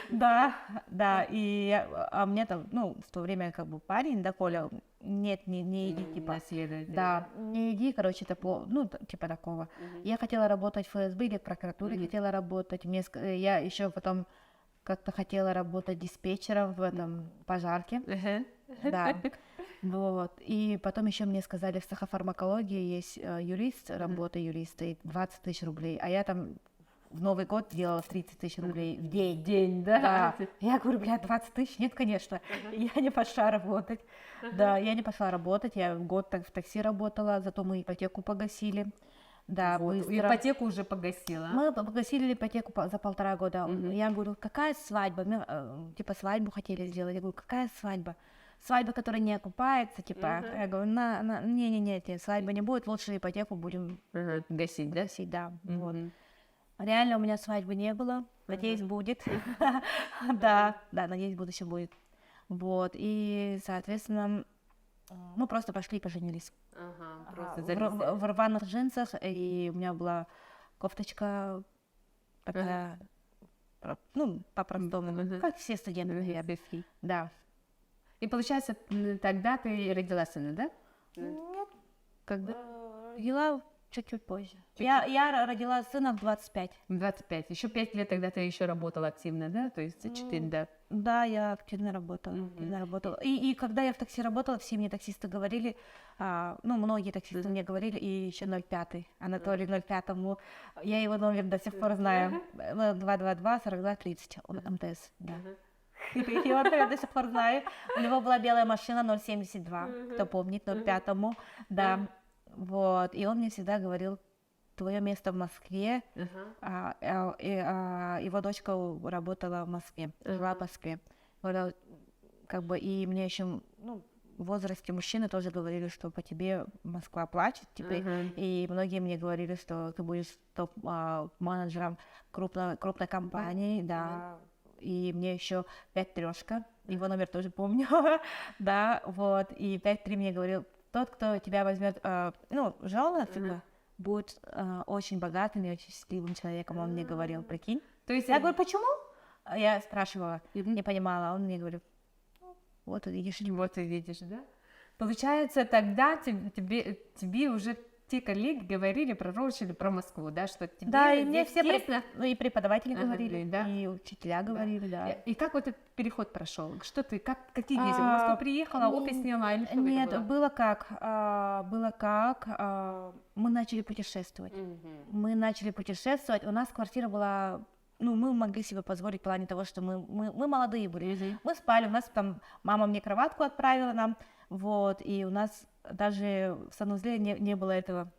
Да, и у меня там, ну, в то время как бы парень, да, Коля, нет, не иди, типа. наследователь. Да, не иди, короче, ну, типа такого. Я хотела работать в ФСБ или в прокуратуре, хотела работать. Я еще потом как-то хотела работать диспетчером в этом пожарке. Да. Вот. И потом еще мне сказали, в психофармакологии есть юрист, работа юриста, и 20 тысяч рублей. А я там в Новый год делала 30 тысяч рублей в день. День, да? Да. Я говорю, 20 тысяч? Нет, конечно. Я не пошла работать. Да, я не пошла работать. Я год так в такси работала, зато мы ипотеку погасили. Да, Вот, быстро. ипотеку уже погасила. Мы погасили ипотеку за 1,5 года. Я говорю, какая свадьба? Мы, типа, свадьбу хотели сделать. Я говорю, какая свадьба? Свадьба, которая не окупается, типа. Я говорю, не, свадьбы не будет, лучше ипотеку будем Гасить, да? гасить, да. Вот. Реально у меня свадьбы не было, надеюсь, будет. Да, надеюсь, в будущем будет. Вот, и, соответственно, мы просто пошли и поженились. В рваных джинсах, и у меня была кофточка такая, ну, по-простому, как все студенты. Да. И получается, тогда ты родила сына, да? Нет, Когда? родила чуть-чуть позже. Я родила сына в 25. В 25. Еще 5 лет тогда ты еще работала активно, да? То есть 4, да. Да, я активно работала. И когда я в такси работала, все мне таксисты говорили, ну, многие таксисты мне говорили, и еще 05, Анатолий 05-му, я его номер до сих пор знаю, 222-42-30, он МТС, да. Его я до сих пор знаю. У него была белая машина 072, кто помнит, 05-му, да. Вот, и он мне всегда говорил, твое место в Москве, его дочка работала в Москве, жила в Москве. Говорила, как бы, и мне еще, ну, в возрасте мужчины тоже говорили, что по тебе Москва плачет, типа, и многие мне говорили, что ты будешь топ-менеджером крупной компании, да, и мне еще 5-3, его номер тоже помню, да, вот, и 5-3 мне говорил, тот, кто тебя возьмет, ну, жена, типа, будет очень богатым и очень счастливым человеком, он мне говорил, прикинь. То есть Я говорю, почему? Я спрашивала, не понимала, он мне говорит, вот видишь. Вот ты видишь, да? Получается, тогда тебе уже те коллеги говорили, пророчили про Москву, да, что тебе Да, и мне все естественно... и преподаватели Ага, говорили, да. и учителя говорили, да. И как вот этот переход прошел? Что ты, какие действия? В Москву приехала, офис сняла или что это Нет, было? было как, мы начали путешествовать. Мы начали путешествовать, у нас квартира была, ну, мы могли себе позволить в плане того, что мы молодые были. Мы спали, у нас там мама мне кроватку отправила нам, вот, и у нас даже в санузле не было этого,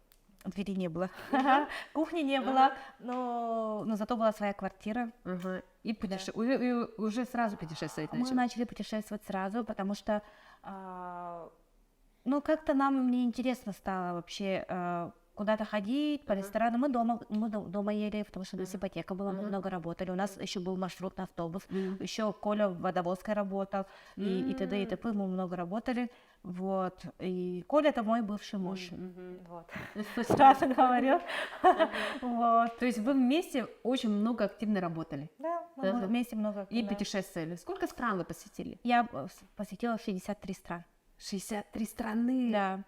двери не было, кухни не было, но зато была своя квартира. И уже сразу путешествовать Мы начала? начали путешествовать сразу, потому что, ну, как-то мне интересно стало вообще куда-то ходить, по ресторанам. Мы дома ели, потому что у нас ипотека была, мы много работали. У нас еще был маршрутный автобус, еще Коля в водовозкой работал, и т.д. и т.п. Мы много работали. Вот. И Коля — это мой бывший муж. Вот. Сразу говорю. Вот. То есть вы вместе очень много активно работали Да, мы вместе много. и да. путешествовали. Сколько стран вы посетили? Я посетила 63 страны. 63 страны. Да,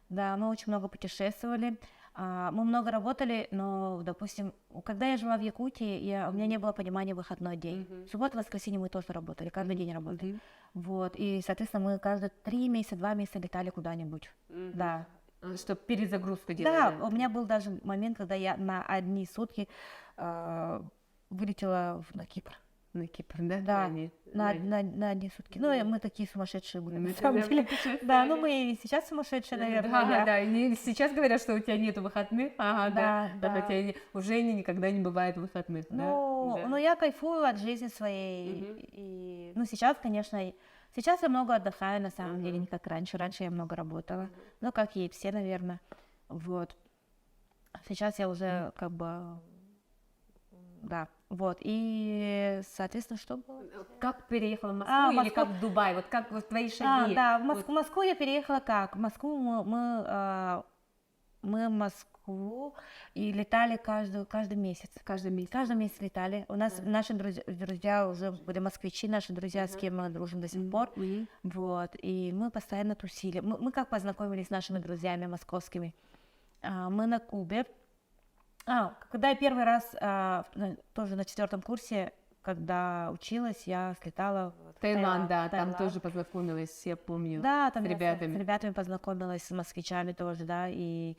да, мы очень много путешествовали, мы много работали, но, допустим, когда я жила в Якутии, у меня не было понимания выходной день. В субботу, воскресенье мы тоже работали, каждый день работали. Вот, и, соответственно, мы каждые 3 месяца, 2 месяца летали куда-нибудь. Да. Чтобы перезагрузку делали. Да, у меня был даже момент, когда я на одни сутки вылетела на Кипр. На Кипр, да? Да, Они- на одни сутки. Ну, мы такие сумасшедшие были, на самом деле. Да, ну мы и сейчас сумасшедшие, наверное. Да, я- да, и сейчас говорят, что у тебя нет выходных. Ага, да. Да, да. Хотя у Жени никогда не бывает выходных. да? Ну, Да. ну, я кайфую от жизни своей. И, ну, сейчас, конечно, сейчас я много отдыхаю, на самом деле, не как раньше. Раньше я много работала. Ну, как и все, наверное. Вот. Сейчас я уже как бы... Да, вот. И, соответственно, что было? Как переехала в Москву А, или Москву. как в Дубай? Вот как вот твои шаги? Да, в Москву я переехала как? В Москву мы в Москву и летали каждый месяц. Каждый месяц. Каждый месяц летали. У нас наши друзья уже были москвичи, наши друзья, с кем мы дружим до сих пор. Вот. И мы постоянно тусили. Мы как познакомились с нашими друзьями московскими? Мы на Кубе. Когда я первый раз, тоже на 4 курсе, когда училась, я слетала в Таиланд, да, там Таиланд. тоже познакомилась, я помню. Да, там с я ребятами. с ребятами познакомилась, с москвичами тоже, да, и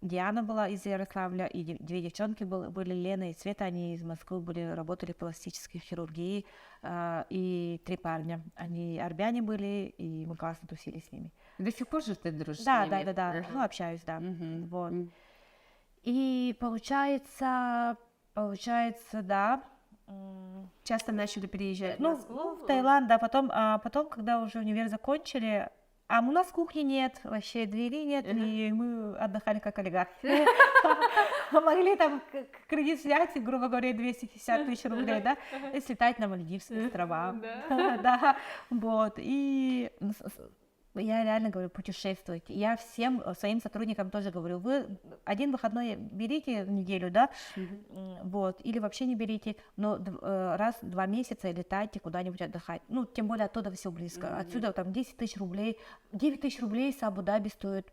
Диана была из Ярославля, и 2 девчонки были, Лена и Света, они из Москвы работали в пластической хирургии, и 3 парня, они армяне были, и мы классно тусили с ними. До сих пор же ты дружишь Да, с ними? да, ну, общаюсь, да, Мгм. вот. М. И получается, да, Часто начали переезжать в ну, Москву? в Таиланд, да, потом, когда уже универ закончили, у нас кухни нет, вообще двери нет, и мы отдыхали как олигархи. Могли там кредит взять, грубо говоря, 250 тысяч рублей, да, и слетать на Мальдивские острова. Да, вот, и я реально говорю, путешествуйте. Я всем своим сотрудникам тоже говорю, вы один выходной берите в неделю, да, вот, или вообще не берите, но раз в 2 месяца летайте куда-нибудь отдыхать. Ну, тем более оттуда все близко. Отсюда там 10 тысяч рублей, 9 тысяч рублей с Абу-Даби стоит,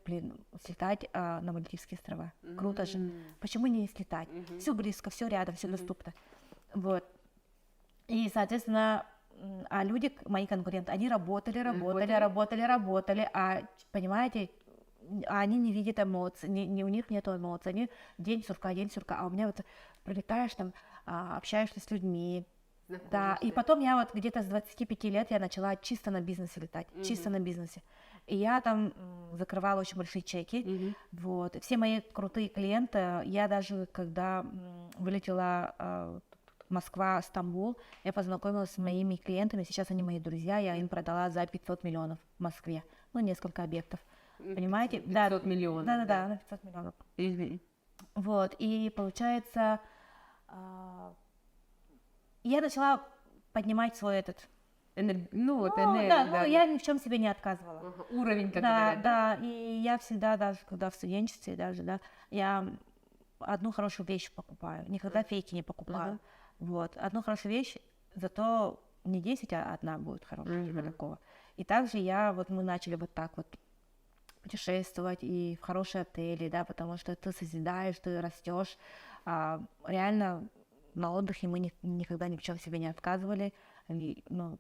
слетать на Мальдивские острова. Круто же. Почему не слетать? Все близко, все рядом, все доступно. Вот. И, соответственно, а люди, мои конкуренты, они работали, понимаете, они не видят эмоций, у них нет эмоций, они день сурка, а у меня вот прилетаешь там, общаешься с людьми, да, и потом я вот где-то с 25 лет я начала чисто на бизнесе летать, чисто на бизнесе, и я там закрывала очень большие чеки, вот, и все мои крутые клиенты, я даже когда вылетела Москва, Стамбул, я познакомилась с моими клиентами, сейчас они мои друзья, я им продала за 500 миллионов в Москве, ну, несколько объектов, понимаете? 500 миллионов. Да, на 500 миллионов. Вот, и получается, я начала поднимать свой этот, я ни в чем себе не отказывала. Уровень, как Да, говорят. да, и я всегда, даже когда в студенчестве, даже, да, я одну хорошую вещь покупаю, никогда фейки не покупаю. Вот, одну хорошую вещь, зато не 10, а одна будет хорошая, типа такого. И также мы начали вот так вот путешествовать и в хорошие отели, да, потому что ты созидаешь, ты растешь. Реально на отдыхе мы никогда ни в чем себе не отказывали. Ну,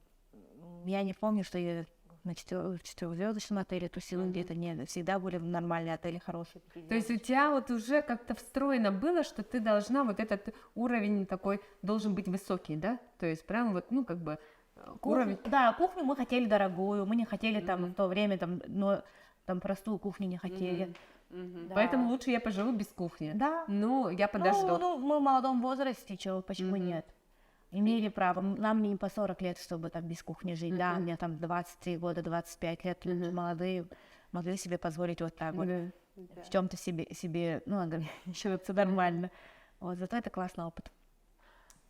я не помню, что я в 4-звездочном отеле тусила где-то, нет, всегда были нормальные отели, хорошие. То есть у тебя вот уже как-то встроено было, что ты должна, вот этот уровень такой должен быть высокий, да? То есть прям вот, ну, как бы уровень... Да, кухню мы хотели дорогую, мы не хотели там в то время, там простую кухню не хотели. Да. Поэтому лучше я поживу без кухни. Да. Ну, я подожду. Ну, мы в молодом возрасте, почему нет? Имели право, нам не по 40 лет, чтобы там без кухни жить, да, мне там 23 года, 25 лет, молодые, могли себе позволить вот так вот. в чем-то себе, ну, чувствуется нормально. Вот, зато это классный опыт.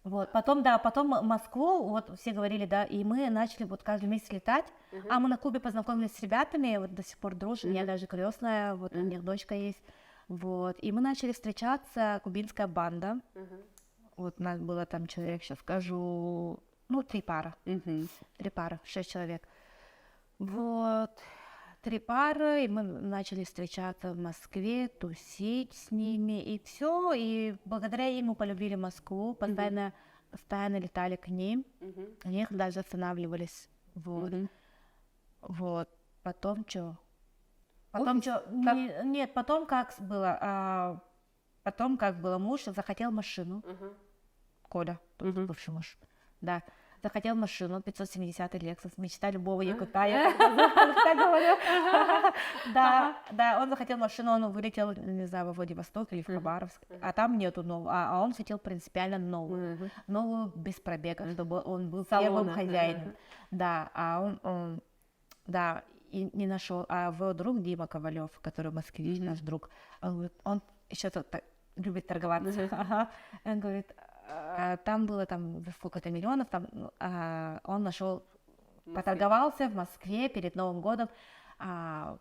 Вот, потом, да, потом Москву, вот все говорили, да, и мы начали вот каждый месяц летать, а мы на Кубе познакомились с ребятами, вот до сих пор дружим, я даже крестная, вот у них дочка есть, вот, и мы начали встречаться, кубинская банда, вот у нас было там человек, сейчас скажу, ну, 3 пары, 6 человек, вот, 3 пары, и мы начали встречаться в Москве, тусить с ними, и все, и благодаря им мы полюбили Москву, постоянно летали к ним, у них даже останавливались, вот, вот, потом что? Потом что? Нет, потом как было, муж захотел машину, Коля, бывший муж, да. Захотел машину, 570-й Lexus, мечта любого якута, я так говорю. Да, он захотел машину, он вылетел, не знаю, во Владивосток или в Хабаровск, а там нету нового, а он хотел принципиально новую без пробега, чтобы он был первым хозяином. Да, а он да, и не нашел, а его друг Дима Ковалев, который москвич, наш друг, он говорит, он еще любит торговаться, он говорит, там было там сколько-то миллионов, там он нашел, поторговался в Москве перед Новым годом, на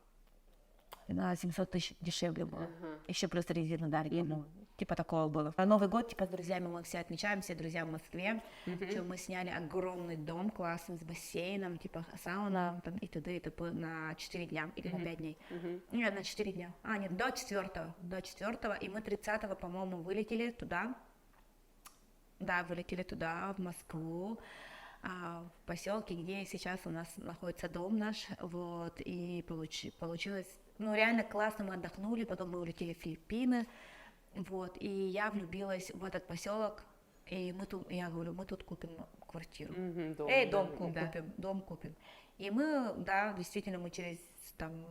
700 тысяч дешевле было, еще плюс резину дали, ну, типа такого было. На Новый год, типа, с друзьями мы все отмечаем, все друзья в Москве, мы сняли огромный дом классный с бассейном, типа сауна, там, и т.д. и т.п. на 4 дня или на 5 дней. Нет, на 4 дня. Нет, до 4-го, и мы 30-го, по-моему, вылетели туда. Да, вылетели туда, в Москву, в поселке, где сейчас у нас находится дом наш, вот, и получилось, ну, реально классно, мы отдохнули, потом мы улетели в Филиппины, вот, и я влюбилась в этот поселок, и я говорю, мы тут купим квартиру, дом купим, и мы, да, действительно, мы через, там,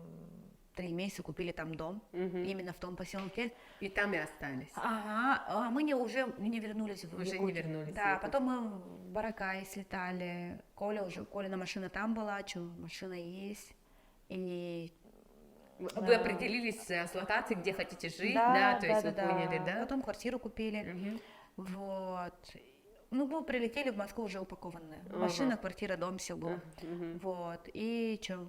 3 месяца купили там дом, именно в том поселке. И там и остались. Ага, мы уже не вернулись в Уже Якутию. не вернулись. Да, потом мы в Баракай слетали, Колина машина там была, машина есть, и... Вы определились с локацией, где хотите жить, да, то есть вы поняли, да? Потом квартиру купили, вот. Ну, мы прилетели в Москву уже упакованные. Машина, квартира, дом, все было. Вот, и что?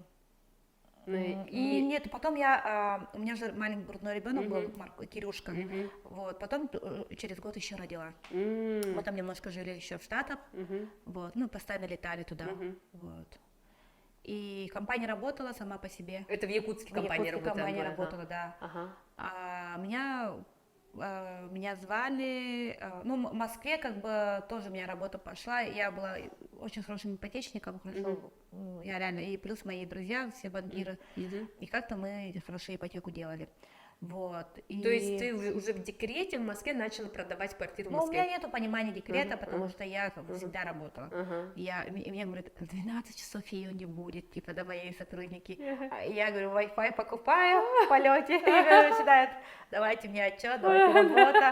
И нет, потом у меня же маленький грудной ребенок был, Кирюшка, вот, потом через год еще родила. Мы там немножко жили еще в Штатах, вот, ну, постоянно летали туда, вот. И компания работала сама по себе. Это в Якутске компания работала? Да. А меня звали, ну, в Москве как бы тоже у меня работа пошла, я была очень хорошим ипотечником, хорошо, я реально, и плюс мои друзья, все банкиры, и как-то мы хорошо ипотеку делали. Вот. И... То есть ты уже в декрете в Москве начала продавать квартиру в Ну, у Москве? меня нету понимания декрета, потому что я всегда работала. И мне говорят, 12 часов ее не будет, типа, да, мои сотрудники. А я говорю, Wi-Fi покупаю в полете. И говорю, начинают, давайте мне отчет, давайте работа.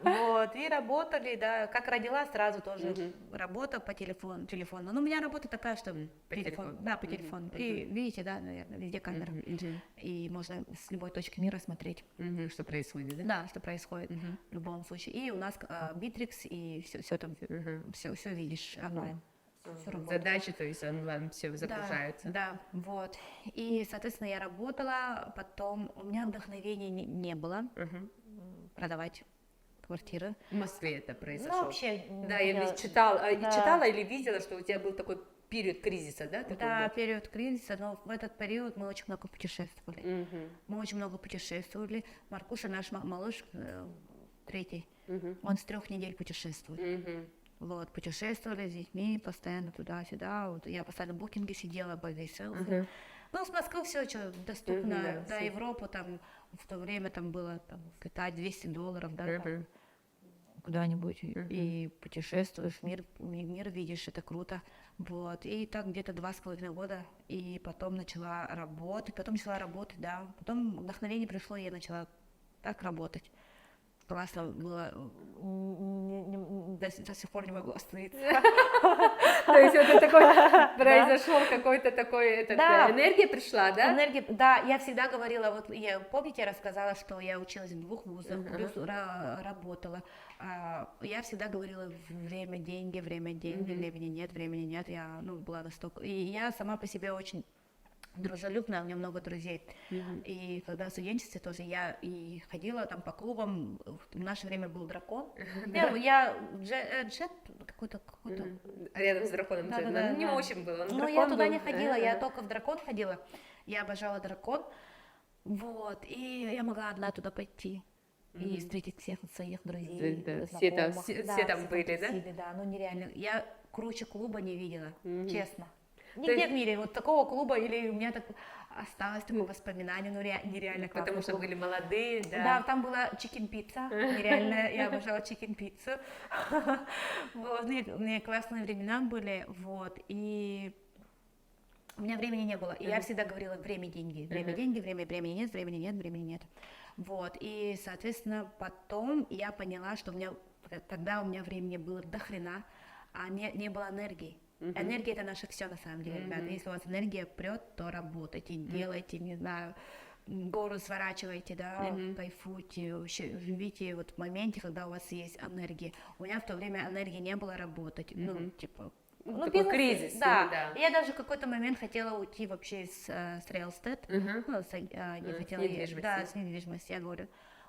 Вот, и работали, да, как родила, сразу тоже работа по телефону. Ну, у меня работа такая, что телефон, да, по телефону. И видите, да, наверное, везде камера. И можно с любой точки мира смотреть. Что происходит, да? Да, что происходит в любом случае. И у нас Битрикс, и все там, все видишь онлайн. Задачи, то есть онлайн все загружаются. Да, вот. И, соответственно, я работала, потом у меня вдохновения не было продавать квартиры. В Москве это произошло? Ну, вообще... Да, я читала или видела, что у тебя был такой период кризиса, да? Да, период кризиса, но в этот период мы очень много путешествовали. Мы очень много путешествовали. Маркуша, наш малыш, 3-й, он с 3 недель путешествует. Вот, путешествовали с детьми постоянно туда-сюда. Вот, я постоянно в букинге сидела, селфи. Ну, с Москвы все доступно. До Европы там в то время там было там, Китай $200, да, там, куда-нибудь, и путешествуешь, мир видишь, это круто. Вот, и так где-то 2,5 года, и потом начала работать, да, потом вдохновение пришло, и я начала так работать. Классно было, до сих пор не могу остановиться. То есть это такой, произошел какой-то такой, Да. энергия пришла, да? Энергия, да, я всегда говорила, вот я, помните, я рассказала, что я училась в 2 вузах, плюс работала. Я всегда говорила время, деньги, времени нет, я, ну, была настолько, и я сама по себе очень дружелюбная, у меня много друзей, и когда в студенчестве тоже я и ходила там по клубам, в наше время был дракон, я джет какой-то, Рядом с драконом. Да, ну, да, не да. очень было. Ну, я дракон туда был. не ходила, я только в дракон ходила. Я обожала дракон. Вот. И я могла одна туда пойти. И встретить всех своих друзей. Да, все там- знакомых. все- Да, все там были, да? тусили, да? Ну, нереально. Я круче клуба не видела, честно. То Нигде есть- в мире вот такого клуба, или у меня так осталось такое воспоминание, ну, нереально классный Потому что клуб. были молодые, да. Да, там была чикен-пицца, нереально, я обожала чикен-пиццу. Вот, у меня классные времена были, вот, и у меня времени не было, и я всегда говорила время, деньги, времени нет. Вот, и, соответственно, потом я поняла, что тогда у меня времени было до хрена, а не было энергии. Энергия — это наше все на самом деле, ребята. Если у вас энергия прет, то работайте, делайте, не знаю, гору сворачивайте, да, кайфуйте, вообще живите вот в моменте, когда у вас есть энергия. У меня в то время энергии не было работать, ну, типа... Ну, такой бизнес, кризис, да. да. Я даже в какой-то момент хотела уйти вообще с real estate, не хотела, недвижимости. да, с недвижимости. Я говорю,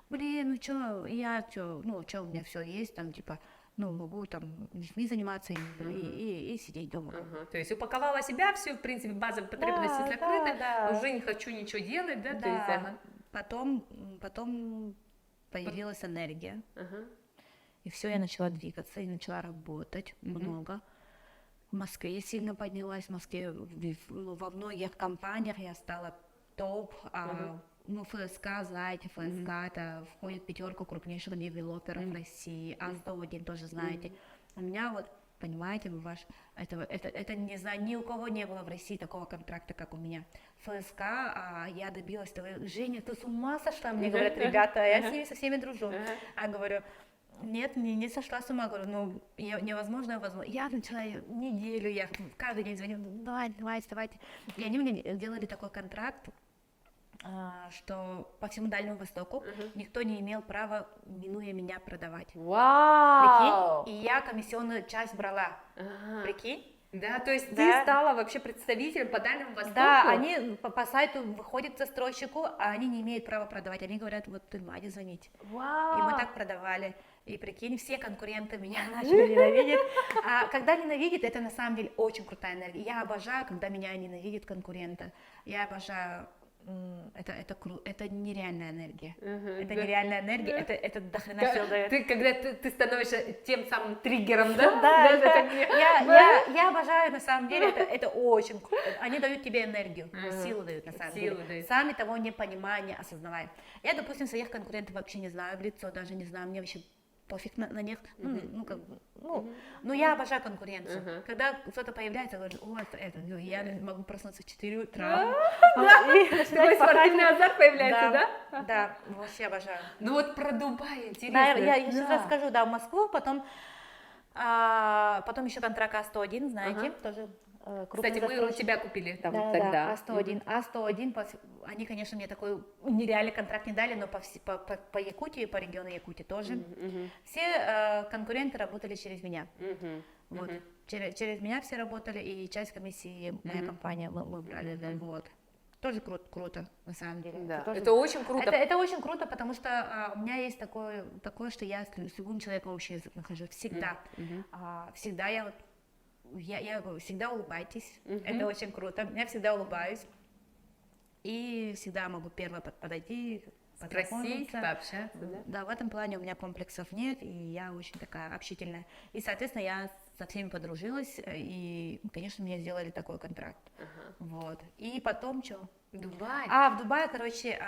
блин, ну что, у меня все есть, там, типа, ну, могу там детьми заниматься и сидеть дома. То есть упаковала себя, все, в принципе, базовые потребности Да, закрыты, да. уже не хочу ничего делать, да? То Да, есть, ага. потом появилась энергия, Ага. и все, я начала двигаться, и начала работать много. В Москве сильно поднялась, в Москве во многих компаниях я стала топ, ну, ФСК, знаете, ФСК это входит в 5 крупнейших девелоперов в России, А101 тоже знаете. У меня вот, понимаете, это не знаю, ни у кого не было в России такого контракта, как у меня. ФСК, я добилась того, Женя, ты с ума сошла, мне говорят ребята, я с ними со всеми дружу. А говорю, нет, не сошла с ума, говорю, ну, невозможно. Я начала неделю, я каждый день звонила, давайте. И они мне делали такой контракт, что по всему Дальнему Востоку никто не имел права, минуя меня, продавать. Вау! Прикинь? И я комиссионную часть брала. Ага. Прикинь? Да, то есть Да. ты стала вообще представителем по Дальнему Востоку? Да, они по сайту выходят к застройщику, а они не имеют права продавать. Они говорят, вот ты мать звонить. Вау! И мы так продавали. И прикинь, все конкуренты меня начали ненавидеть. А когда ненавидят, это на самом деле очень крутая энергия. Я обожаю, когда меня ненавидят конкуренты. Я обожаю. Это нереальная энергия. Это нереальная энергия, это дохрена сил дает. Когда ты становишься тем самым триггером, да? Да, это так не- я обожаю, на самом деле, это очень круто. Они дают тебе энергию, силу дают, на самом Силу деле. дают. Сами того не понимая, не осознавая. Я, допустим, своих конкурентов вообще не знаю в лицо, даже не знаю, мне вообще пофиг на них. Ну, я обожаю конкуренцию. Когда кто-то появляется, я говорю, я могу проснуться в 4 утра. Такой спортивный азарт появляется, да? Да, вообще обожаю. Ну вот про Дубай Да, интересно. я сейчас расскажу, да, в Москву, потом еще контракт А101, знаете, тоже крупный Кстати, мы у застройщик. тебя купили там Да, тогда. А101. А101, они, конечно, мне такой нереальный контракт не дали, но по Якутии, по региону Якутии тоже. Все конкуренты работали через меня. Вот. Через меня все работали, и часть комиссии моя компания мы брали, да, вот. Тоже круто, на самом деле. Да, тоже- это очень круто. Это очень круто, потому что у меня есть такое, что я с любым человеком общий язык нахожу. Всегда. Всегда я говорю, всегда улыбайтесь. Это очень круто. Я всегда улыбаюсь. И всегда могу первой подойти, Спросить, познакомиться. пообщаться, да? Да, в этом плане у меня комплексов нет, и я очень такая общительная. И, соответственно, я со всеми подружилась, и, конечно, мне сделали такой контракт. Вот. И потом что? Дубай. В Дубае, короче,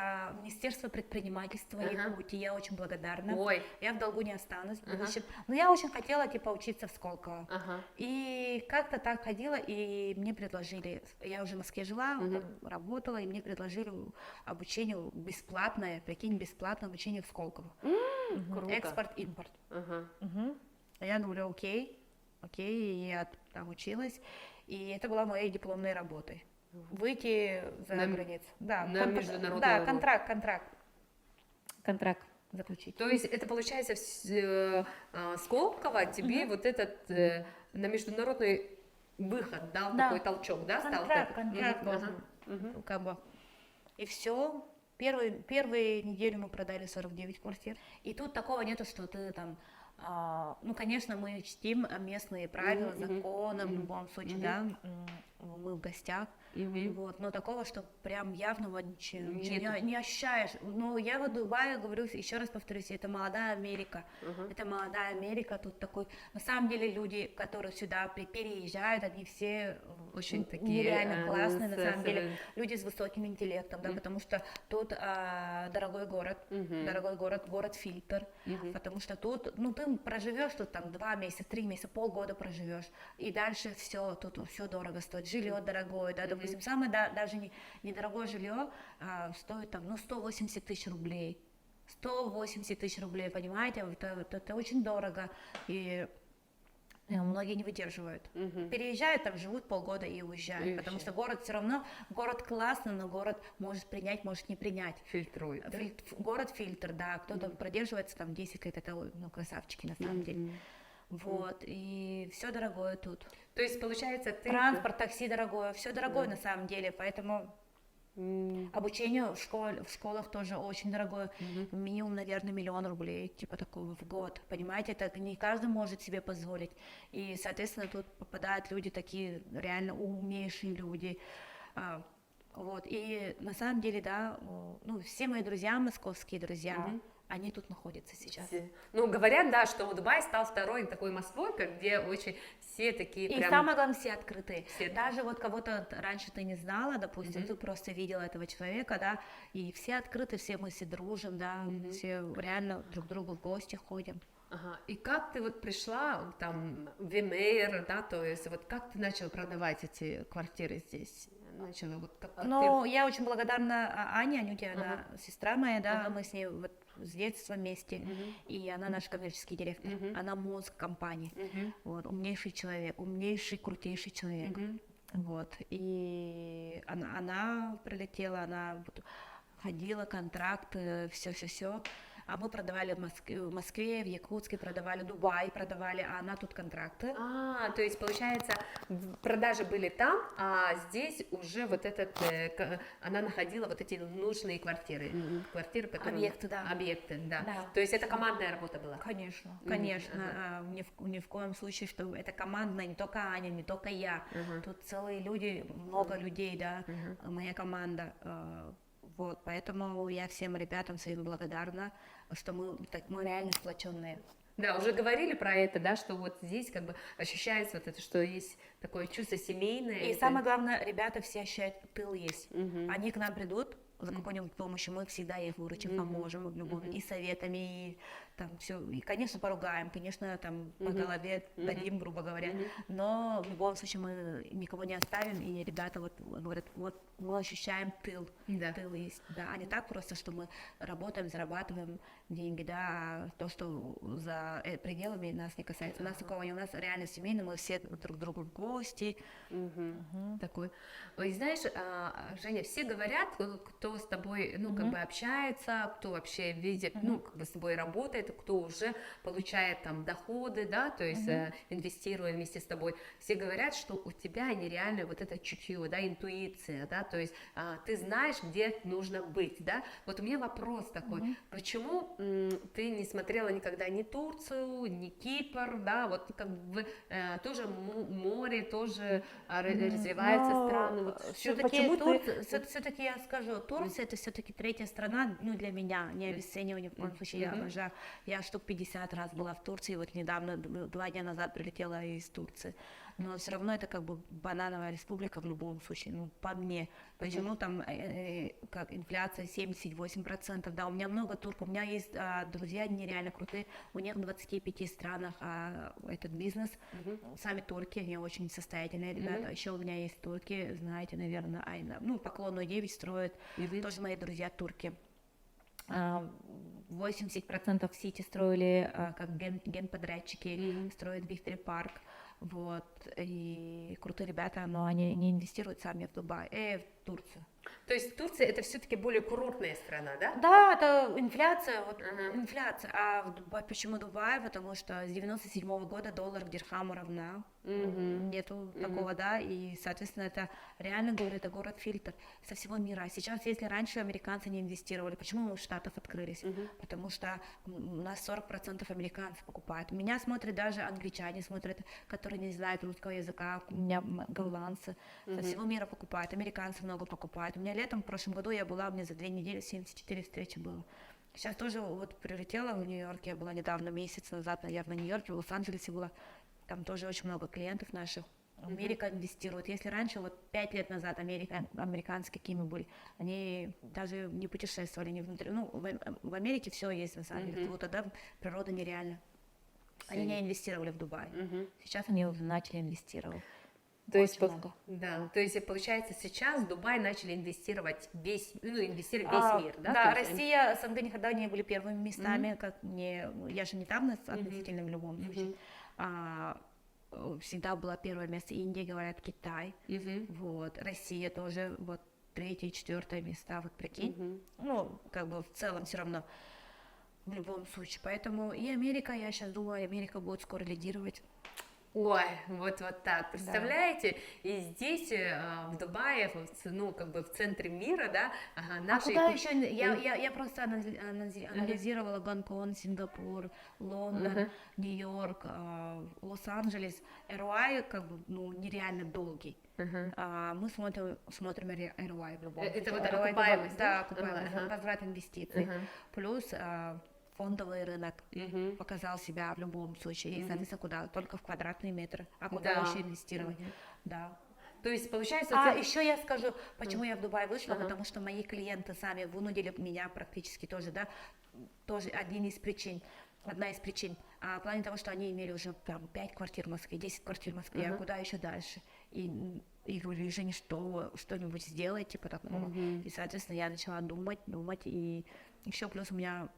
Министерство предпринимательства Якутии, я очень благодарна. Ой. Я в долгу не останусь. Но я очень хотела, учиться в Сколково. И как-то так ходила, и мне предложили, я уже в Москве жила, работала, и мне предложили обучение бесплатное, прикинь, бесплатное обучение в Сколково. Круто. Экспорт, импорт. Я говорю, окей, и там училась, и это была моей дипломной работой. Выйти за границу. Да, на международный да, уровень. контракт заключить. То есть это получается Сколково тебе вот этот на международный выход дал Да. такой толчок, да, стал? Контракт должен, как бы. И все. Первую неделю мы продали 49 квартир. И тут такого нету, что ты там... ну, конечно, мы чтим местные правила, законы, в любом случае, да, мы в гостях, вот, но такого, что прям явного ничего не ощущаешь. Ну, я в Дубае говорю, еще раз повторюсь, это молодая Америка, это молодая Америка, тут такой, на самом деле люди, которые сюда переезжают, они все Очень такие, нереально классные, на самом деле, совершенно. люди с высоким интеллектом, да, потому что тут дорогой город фильтр, потому что тут, ну, ты проживешь тут там 2 месяца, 3 месяца, полгода проживешь, и дальше все, тут все дорого стоит, жилье дорогое, да, допустим, самое даже недорогое жилье стоит там, ну, 180 тысяч рублей, 180 тысяч рублей, понимаете, это очень дорого, и многие не выдерживают, переезжают, там живут полгода и уезжают, потому что город все равно, город классный, но город может принять, может не принять. Фильтрует. Да? Город фильтр, да, кто-то продерживается там 10 лет, это, ну, красавчики на самом деле. Вот, и все дорогое тут. То есть получается ты... Транспорт, такси дорогое, все дорогое на самом деле, поэтому обучение в школах тоже очень дорогое, минимум, наверное, 1 000 000 рублей, типа такого в год, понимаете, это не каждый может себе позволить, и, соответственно, тут попадают люди такие реально умнейшие люди, вот, и на самом деле, да, ну, все мои друзья, московские друзья, они тут находятся сейчас. Ну, говорят, да, что Дубай стал второй такой Москвой, где очень все такие И прям... самое главное, все открытые. Все. Даже вот кого-то раньше ты не знала, допустим, ты просто видела этого человека, да, и все открыты, все мы все дружим, да, все реально друг к другу в гости ходим. Ага. И как ты вот пришла там в Эмейр, да, то есть вот как ты начала продавать эти квартиры здесь? Начала вот как Ну, я очень благодарна Анюте, она сестра моя, да, мы с ней вот с детства вместе, и она наш коммерческий директор, она мозг компании, вот, умнейший человек, умнейший, крутейший человек, вот, и она прилетела, она ходила, контракты, все, а мы продавали в Москве, в Якутске, продавали в Дубае, продавали, а она тут контракты. то есть получается продажи были там, а здесь уже вот этот, она находила вот эти нужные квартиры, которые... Объекты, да. Объекты, да. Да. То есть это командная работа была? Конечно, конечно, ни в коем случае, что это командная, не только Аня, не только я, тут целые люди, много людей, да, моя команда, вот, поэтому я всем ребятам своим благодарна, что мы реально сплоченные. Да, уже говорили про это, да, что вот здесь как бы ощущается вот это, что есть такое чувство семейное. И это... самое главное, ребята все ощущают, тыл есть, они к нам придут за какой-нибудь помощью, мы всегда их выручим, поможем в любом, и советами, и там все, и, конечно, поругаем, конечно, там по голове дадим, грубо говоря, но в любом случае мы никого не оставим, и ребята вот говорят, вот мы ощущаем тыл, тыл есть, да, а не так просто, что мы работаем, зарабатываем деньги, да, а то, что за пределами нас не касается, у нас такого не, у нас реально семейно, мы все друг к другу в гости. Такой. Ой, знаешь, Женя, все говорят, кто с тобой, ну, как бы общается, кто вообще видит, ну, как бы с тобой работает, кто уже получает там доходы, да, то есть инвестируя вместе с тобой, все говорят, что у тебя нереально вот это чутье, да, интуиция, да, то есть ты знаешь, где нужно быть, да. Вот у меня вопрос такой, почему ты не смотрела никогда ни Турцию, ни Кипр, да, вот как бы тоже море, тоже развивается страны, вот почему ты... Все-таки я скажу, Турция это все-таки третья страна, ну, для меня, не обесцениваю ни в коем случае, я обожаю. Я штук 50 раз была в Турции, вот недавно, 2 дня назад прилетела из Турции, но все равно это как бы банановая республика в любом случае, ну, по мне. Почему там как инфляция 78%, да, у меня много турков, у меня есть друзья нереально крутые, у них в 25 странах этот бизнес, сами турки, они очень состоятельные ребята, еще у меня есть турки, знаете, наверное, Айна, ну, Поклонную 9 строят, тоже мои друзья турки. 80% в Сити строили как генподрядчики, строят Victory Park, вот, и крутые ребята, но они не инвестируют сами в Дубай, в Турцию. То есть Турция это все-таки более курортная страна, да? Да, это инфляция, вот инфляция. А в Дубае, почему Дубай? Потому что с 97 года доллар к дирхаму равна. Нету такого, да, и, соответственно, это реально город, это город-фильтр со всего мира. А сейчас, если раньше американцы не инвестировали, почему мы в Штатах открылись? Потому что у нас 40% американцев покупают. Меня смотрят даже англичане, смотрят, которые не знают русского языка, у меня голландцы со всего мира покупают, американцы много покупают. У меня летом в прошлом году у меня за 2 недели 74 встречи было. Сейчас тоже вот прилетела в Нью-Йорк, я была недавно, месяц назад, я в Нью-Йорке, в Лос-Анджелесе была, там тоже очень много клиентов наших. Америка инвестирует. Если раньше, вот 5 лет назад американцы какими были, они даже не путешествовали, не внутри. Ну, в Америке все есть, на самом деле. Вот тогда природа нереальна. Они не инвестировали в Дубай. Сейчас они уже начали инвестировать. То есть, Очень много. да, то есть получается сейчас в Дубай начали инвестировать инвестировать весь мир, да? Да, То есть Россия, СНГ никогда не были первыми местами, я же недавно относительно в любом случае. Всегда было первое место. Индия, говорят, Китай. Вот. Россия тоже, вот, 3-е, 4-е места, вот прикинь. Ну, как бы в целом все равно в любом случае. Поэтому и Америка, я сейчас думаю, Америка будет скоро лидировать. Ой, вот так, представляете? И здесь, в Дубае, ну, как бы в центре мира, да, наши... Куда еще? Я просто анализировала Гонконг, Сингапур, Лондон, Нью-Йорк, Лос-Анджелес. ROI, как бы, ну, нереально долгий. Мы смотрим ROI в любом Это случае. вот ROI окупаемость, да? Да, окупаемость, возврат инвестиций. Плюс фондовый рынок показал себя в любом случае. И, соответственно, куда? Только в квадратные метры. А куда Да. еще инвестировать? Да. То есть получается... Еще я скажу, почему я в Дубай вышла, потому что мои клиенты сами вынудили меня практически тоже, да, тоже одна из причин, в плане того, что они имели уже там 5 квартир в Москве, 10 квартир в Москве, а куда еще дальше? И говорю, Женя, что-нибудь сделай, типа такого. И, соответственно, я начала думать, и еще плюс у меня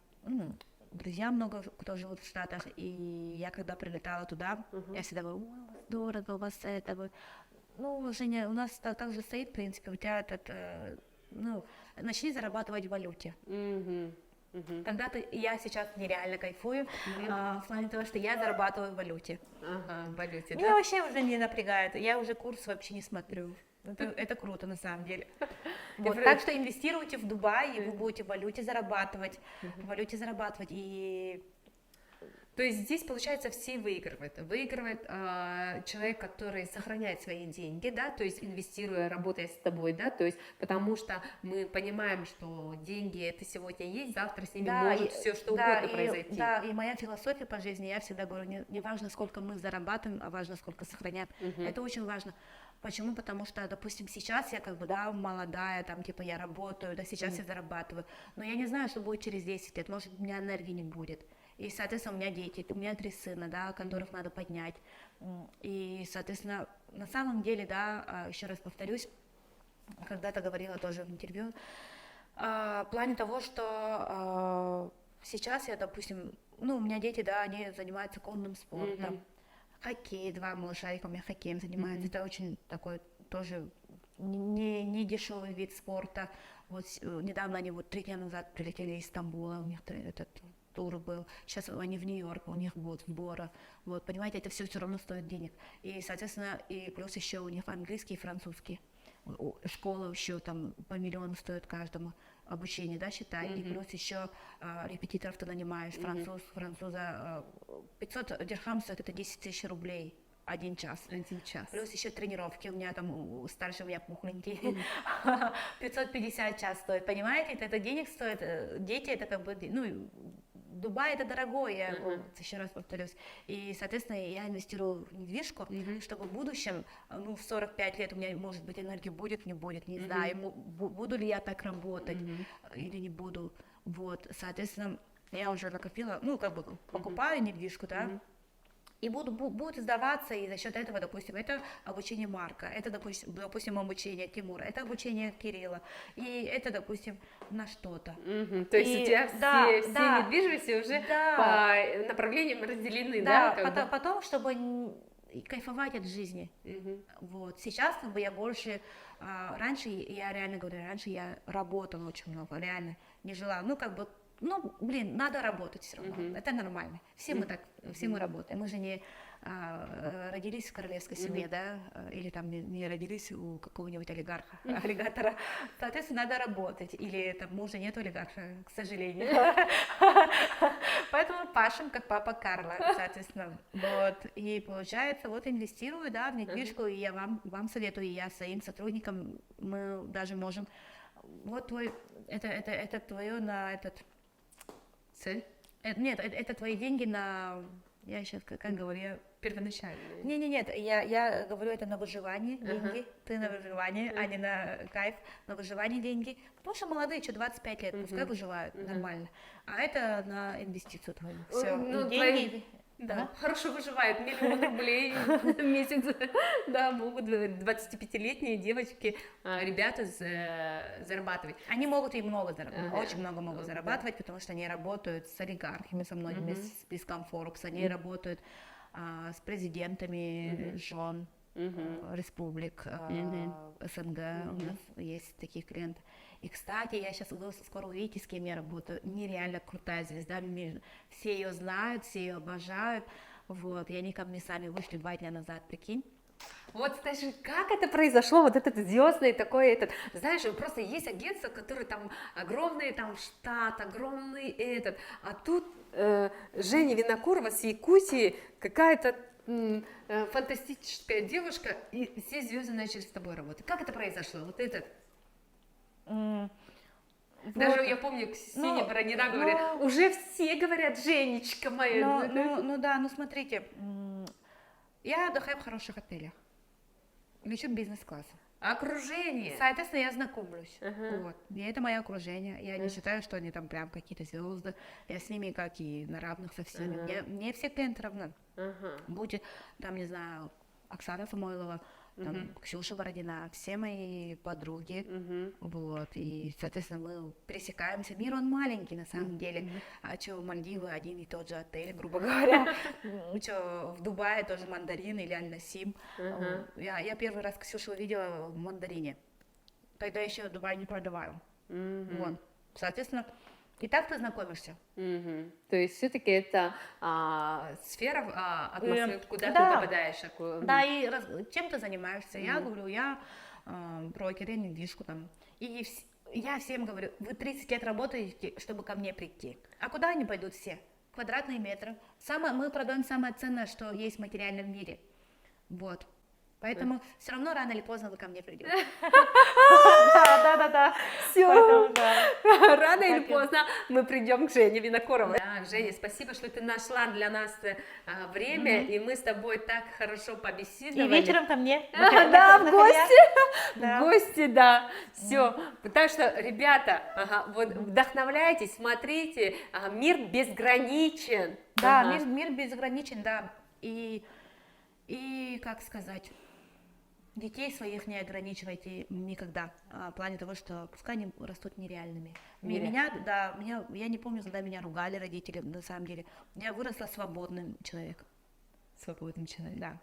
друзья много, кто живут в Штатах, и я когда прилетала туда, я всегда говорю, у вас дорого, у вас это, ну, Женя, у нас так же стоит, в принципе, у тебя начни зарабатывать в валюте. Я сейчас нереально кайфую, в плане того, что я зарабатываю в валюте. в валюте, Меня да? вообще уже не напрягает, я уже курс вообще не смотрю. Это круто, на самом деле. Вот, так что инвестируйте в Дубай, и вы будете в валюте зарабатывать. И То есть здесь, получается, все выигрывают. Выигрывает человек, который сохраняет свои деньги, да, то есть инвестируя, работая с тобой, да, то есть потому что мы понимаем, что деньги это сегодня есть, завтра с ними может все что угодно произойти. Да, и моя философия по жизни, я всегда говорю, не важно, сколько мы зарабатываем, а важно, сколько сохраняем. Это очень важно. Почему? Потому что, допустим, сейчас я как бы, да, молодая, там, типа, я работаю, да, сейчас я зарабатываю, но я не знаю, что будет через 10 лет, может, у меня энергии не будет. И, соответственно, у меня дети, у меня 3 сына, да, которых надо поднять. И, соответственно, на самом деле, да, еще раз повторюсь, когда-то говорила тоже в интервью, в плане того, что сейчас я, допустим, ну, у меня дети, да, они занимаются конным спортом, хоккей, 2 малышарика у меня хоккеем занимаются, это очень такой тоже не дешевый вид спорта. Вот недавно они 3 дня назад прилетели из Стамбула, у них этот тур был, сейчас они в Нью-Йорке, у них будут сборы, вот, понимаете, это все равно стоит денег, и, соответственно, и плюс еще у них английский и французский, школа еще там по миллиону стоит каждому, обучение, да, считай, и плюс еще репетиторов ты нанимаешь, француза, 500 дирхам стоит, это 10 тысяч рублей. 1 час. Плюс еще тренировки. У меня там старший у меня пухленький. 550 час стоит. Понимаете, это денег стоит. Дети это как бы, ну, Дубай это дорогой, я еще раз повторюсь. И, соответственно, я инвестирую в недвижку, чтобы в будущем, ну, в 45 лет у меня, может быть, энергии будет, не будет, не знаю, буду ли я так работать или не буду. Вот, соответственно, я уже накопила, ну, как бы покупаю недвижку, да, и будут сдаваться, и за счет этого, допустим, это обучение Марка, это, допустим, обучение Тимура, это обучение Кирилла, и это, допустим, на что-то. То есть у тебя все недвижимости уже по направлениям разделены, да? Потом, чтобы и кайфовать от жизни. Вот. Сейчас как бы я больше, раньше я реально говорю, раньше я работала очень много, реально не жила, ну как бы, ну блин, надо работать все равно, это нормально. Все мы так, все мы работаем, мы же не родились в королевской семье, да, или там не родились у какого-нибудь олигарха, аллигатора, соответственно, надо работать, или там мужа нет олигарха, к сожалению. Поэтому пашем, как папа Карла, соответственно, вот, и получается, вот инвестирую, да, в недвижку, и я вам советую, и я своим сотрудникам, мы даже можем, вот твой, это твое на этот, Цель? нет, это твои деньги на, я сейчас, как говорю, я Первоначальная. нет, я говорю это на выживание деньги, ты на выживание, а не на кайф, на выживание деньги, потому что молодые, что 25 лет, пускай выживают нормально, а это на инвестицию твою, все, Ну, деньги, Да, хорошо выживают, 1 000 000 рублей в месяц, да, могут 25-летние девочки, ребята зарабатывать. они могут и много зарабатывать, очень много могут зарабатывать, потому что они работают с олигархами, со многими списком Forbes, они работают с президентами жен республик СНГ, у нас есть такие клиенты. И, кстати, я сейчас, вы скоро увидите, с кем я работаю, нереально крутая звезда, все ее знают, все ее обожают, вот, и они ко мне сами вышли 2 дня назад, прикинь. Вот скажи, как это произошло, вот этот звездный такой, знаешь, просто есть агентство, которые там огромный там штат, огромный этот, а тут Женя Винокурова с Якутии, какая-то фантастическая девушка, и все звезды начали с тобой работать. Как это произошло, вот этот? Даже я помню, Ксения Боронина говорит, уже все говорят, Женечка моя. Ну да, ну смотрите, я отдыхаю в хороших отелях, лечу бизнес-классом. Окружение. Соответственно, я знакомлюсь. Вот. И это мое окружение. Я не считаю, что они там прям какие-то звезды. Я с ними как и на равных со всеми. Мне все клиенты равны. Будь там, не знаю, Оксана Самойлова, там, Ксюша Бородина, все мои подруги, вот, и, соответственно, мы пересекаемся, мир он маленький, на самом деле, а что, Мальдивы один и тот же отель, грубо говоря, что, в Дубае тоже Мандарин или Аль-Насим, я первый раз Ксюшу увидела в Мандарине, тогда еще Дубай не продавал, вот, соответственно, и так ты знакомишься. То есть все-таки это сфера, атмосфера, куда да. ты попадаешь. Да, и чем ты занимаешься? Я говорю, я брокер, я недвижку там. И я всем говорю, вы 30 лет работаете, чтобы ко мне прийти. А куда они пойдут все? Квадратные метры. Мы продаем самое ценное, что есть в материальном мире. Вот. Поэтому все равно рано или поздно вы ко мне придете. Да. Все. Рано или поздно мы придем к Жене Винокуровой. Да, Женя, спасибо, что ты нашла для нас время, и мы с тобой так хорошо побеседовали. И вечером ко мне. Да, в гости. В гости, да. Все. Так что, ребята, вот вдохновляйтесь, смотрите, мир безграничен. Да, мир безграничен, да. И как сказать, детей своих не ограничивайте никогда, в плане того, что пускай они растут нереальными. Я не помню, когда меня ругали родители, на самом деле. Я выросла свободным человеком. Свободным человеком. Да.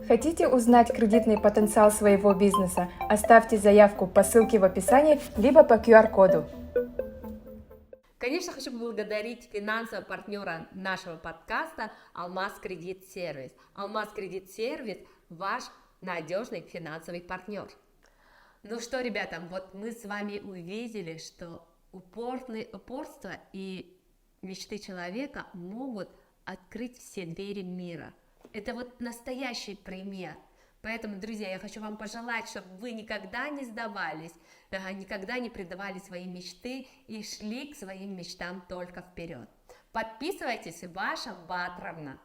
Хотите узнать кредитный потенциал своего бизнеса? Оставьте заявку по ссылке в описании, либо по QR-коду. Конечно, хочу поблагодарить финансового партнера нашего подкаста Алмаз Кредит Сервис. Алмаз Кредит Сервис – ваш надежный финансовый партнер. Ну что, ребята, вот мы с вами увидели, что упорство и мечты человека могут открыть все двери мира. Это вот настоящий пример. Поэтому, друзья, я хочу вам пожелать, чтобы вы никогда не сдавались, никогда не предавали свои мечты и шли к своим мечтам только вперед. Подписывайтесь, ваша Батровна.